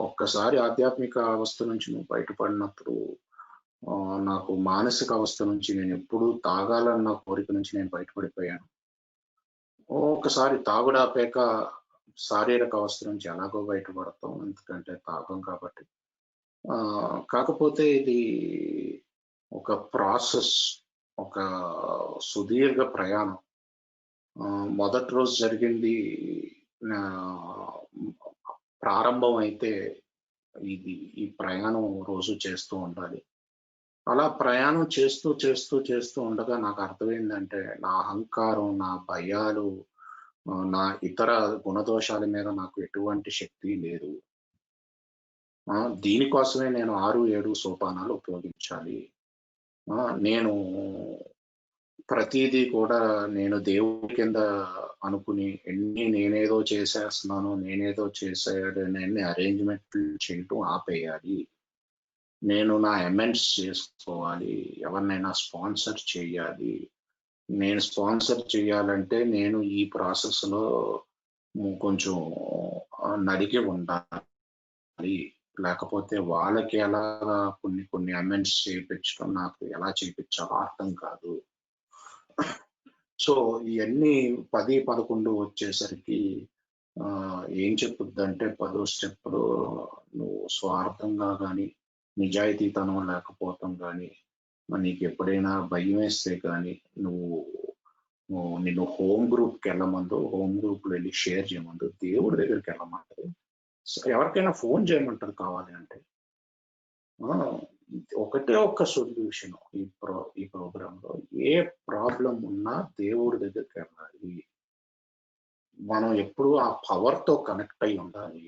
ఒక్కసారి ఆధ్యాత్మిక అవస్థ నుంచి నువ్వు బయటపడినప్పుడు నాకు మానసిక అవస్థ నుంచి, నేను ఎప్పుడు తాగాలన్న కోరిక నుంచి నేను బయటపడిపోయాను. ఒకసారి తాగుడాపాక శారీరక అవస్థ నుంచి ఎలాగో బయటపడతాం, ఎందుకంటే తాగం కాబట్టి. కాకపోతే ఇది ఒక ప్రాసెస్, ఒక సుదీర్ఘ ప్రయాణం. మొదటి రోజు జరిగింది ప్రారంభం అయితే ఈ ప్రయాణం రోజు చేస్తూ ఉండాలి. అలా ప్రయాణం చేస్తూ చేస్తూ చేస్తూ ఉండగా నాకు అర్థమైందంటే, నా అహంకారం, నా భయాలు, నా ఇతర గుణదోషాల మీద నాకు ఎటువంటి శక్తి లేదు. దీనికోసమే నేను 6-7 సోపానాలు ఉపయోగించాలి. నేను ప్రతిదీ కూడా నేను దేవుడి కింద అనుకుని నేనేదో చేసేస్తున్నాను, నేనేదో చేసేయాలని అరేంజ్మెంట్ చేయటం ఆపేయాలి. నేను నా అమెండ్స్ చేసుకోవాలి, ఎవరినైనా స్పాన్సర్ చేయాలి. నేను స్పాన్సర్ చేయాలంటే నేను ఈ ప్రాసెస్లో కొంచెం నడిగి ఉండాలి, లేకపోతే వాళ్ళకి ఎలా కొన్ని అమెండ్స్ చేయించడం, నాకు ఎలా చేయించాలో అర్థం కాదు. సో ఇవన్నీ 10-11 వచ్చేసరికి ఏం చెప్పుద్దంటే, 10వ స్టెప్లో నువ్వు స్వార్థంగా కానీ, నిజాయితీతనం లేకపోవటం కానీ, నీకు ఎప్పుడైనా భయం వేస్తే కానీ నిన్ను హోమ్ గ్రూప్కి వెళ్ళమందు, హోమ్ గ్రూప్లో వెళ్ళి షేర్ చేయమందు, దేవుడి దగ్గరికి వెళ్ళమంటారు, ఎవరికైనా ఫోన్ చేయమంటారు కావాలి అంటే. ఒకటే ఒక్క సొల్యూషన్ ఈ ప్రోగ్రాంలో, ఏ ప్రాబ్లం ఉన్నా దేవుడి దగ్గరికి వెళ్ళాలి. మనం ఎప్పుడు ఆ పవర్తో కనెక్ట్ అయి ఉండాలి.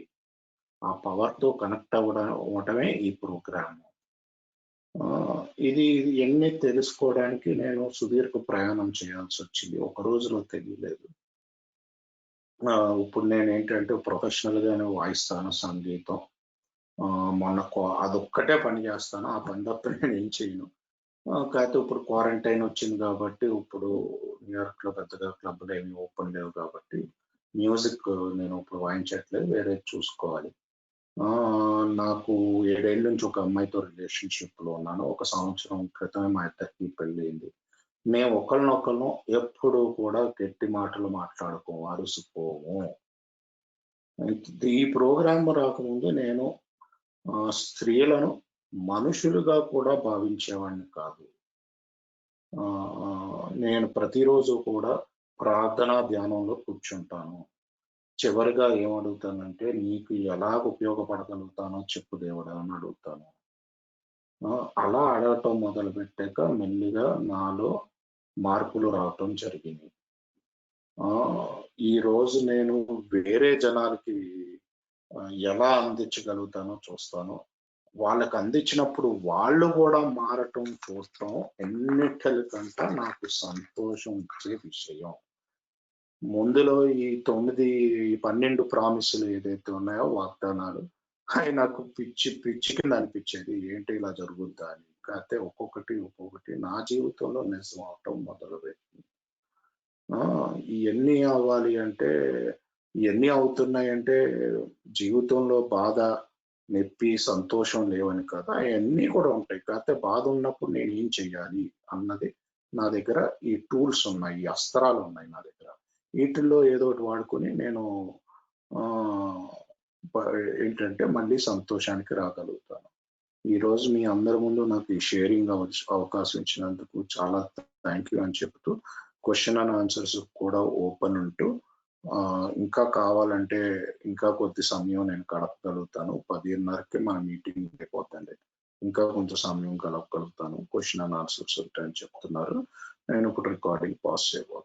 ఆ పవర్తో కనెక్ట్ అవ్వడమే ఈ ప్రోగ్రాము. ఇది ఎన్ని తెలుసుకోవడానికి నేను సుదీర్ఘ ప్రయాణం చేయాల్సి వచ్చింది, ఒక రోజులో తెలియలేదు. ఇప్పుడు నేను ఏంటంటే ప్రొఫెషనల్గానే వాయిస్తాను సంగీతం. అదొక్కటే పని చేస్తాను, ఆ పని తప్ప నేను ఏం చేయను. కాకపోతే ఇప్పుడు క్వారంటైన్ వచ్చింది కాబట్టి, ఇప్పుడు న్యూయార్క్లో పెద్దగా క్లబ్లు ఏమి ఓపెన్ లేవు కాబట్టి మ్యూజిక్ నేను ఇప్పుడు వాయించట్లేదు, వేరే చూసుకోవాలి. నాకు 7 ఏళ్ళ నుంచి ఒక అమ్మాయితో రిలేషన్షిప్లో ఉన్నాను. 1 సంవత్సరం క్రితమే మా ఇద్దరికి పెళ్ళయింది. మేము ఒకరినొకరు ఎప్పుడు కూడా గట్టి మాటలు మాట్లాడుకోము, అరుసుకోము. ఈ ప్రోగ్రామ్ రాకముందు నేను స్త్రీలను మనుషులుగా కూడా భావించేవాడిని కాదు. నేను ప్రతిరోజు కూడా ప్రార్థనా ధ్యానంలో కూర్చుంటాను. చివరిగా ఏమడుగుతానంటే, నీకు ఎలా ఉపయోగపడగలుగుతానో చెప్పు దేవుడా అని అడుగుతాను. అలా అడగటం మొదలుపెట్టాక మెల్లిగా నాలో మార్పులు రావటం జరిగింది. ఈ రోజు నేను వేరే జనాలకి ఎలా అందించగలుగుతానో చూస్తాను. వాళ్ళకి అందించినప్పుడు వాళ్ళు కూడా మారటం చూడటం ఎన్నిటికంటే నాకు సంతోషం ఇచ్చే విషయం. ముందులో ఈ 12 ప్రామిసులు ఏదైతే ఉన్నాయో వాగ్దానాలు, అవి నాకు పిచ్చి కింద అనిపించేది. ఏంటి ఇలా జరుగుద్దా అని. కాకపోతే ఒక్కొక్కటి నా జీవితంలో నిజం అవటం మొదలుపెట్టింది. ఇవన్నీ అవ్వాలి అంటే, ఇవన్నీ అవుతున్నాయంటే జీవితంలో బాధ, నొప్పి, సంతోషం లేవని కాదు. అవన్నీ కూడా ఉంటాయి. కాకపోతే బాధ ఉన్నప్పుడు నేను ఏం చెయ్యాలి అన్నది నా దగ్గర ఈ టూల్స్ ఉన్నాయి, ఈ అస్త్రాలు ఉన్నాయి నా దగ్గర. వీటిల్లో ఏదో ఒకటి వాడుకొని నేను ఏంటంటే మళ్ళీ సంతోషానికి రాగలుగుతాను. ఈరోజు మీ అందరి ముందు నాకు ఈ షేరింగ్ అవకాశం ఇచ్చినందుకు చాలా థ్యాంక్ యూ అని చెప్తూ, క్వశ్చన్ అండ్ ఆన్సర్స్ కూడా ఓపెన్ ఉంటూ, ఇంకా కావాలంటే ఇంకా కొద్ది సమయం నేను గడపగలుగుతాను. 10:30కి మన మీటింగ్ అయిపోతుంది. ఇంకా కొంచెం సమయం గడపగలుగుతాను. క్వశ్చన్ అండ్ ఆన్సర్స్ ఉంటాయని చెప్తున్నారు. నేను ఇప్పుడు రికార్డింగ్ పాస్ చేయబోతున్నాను.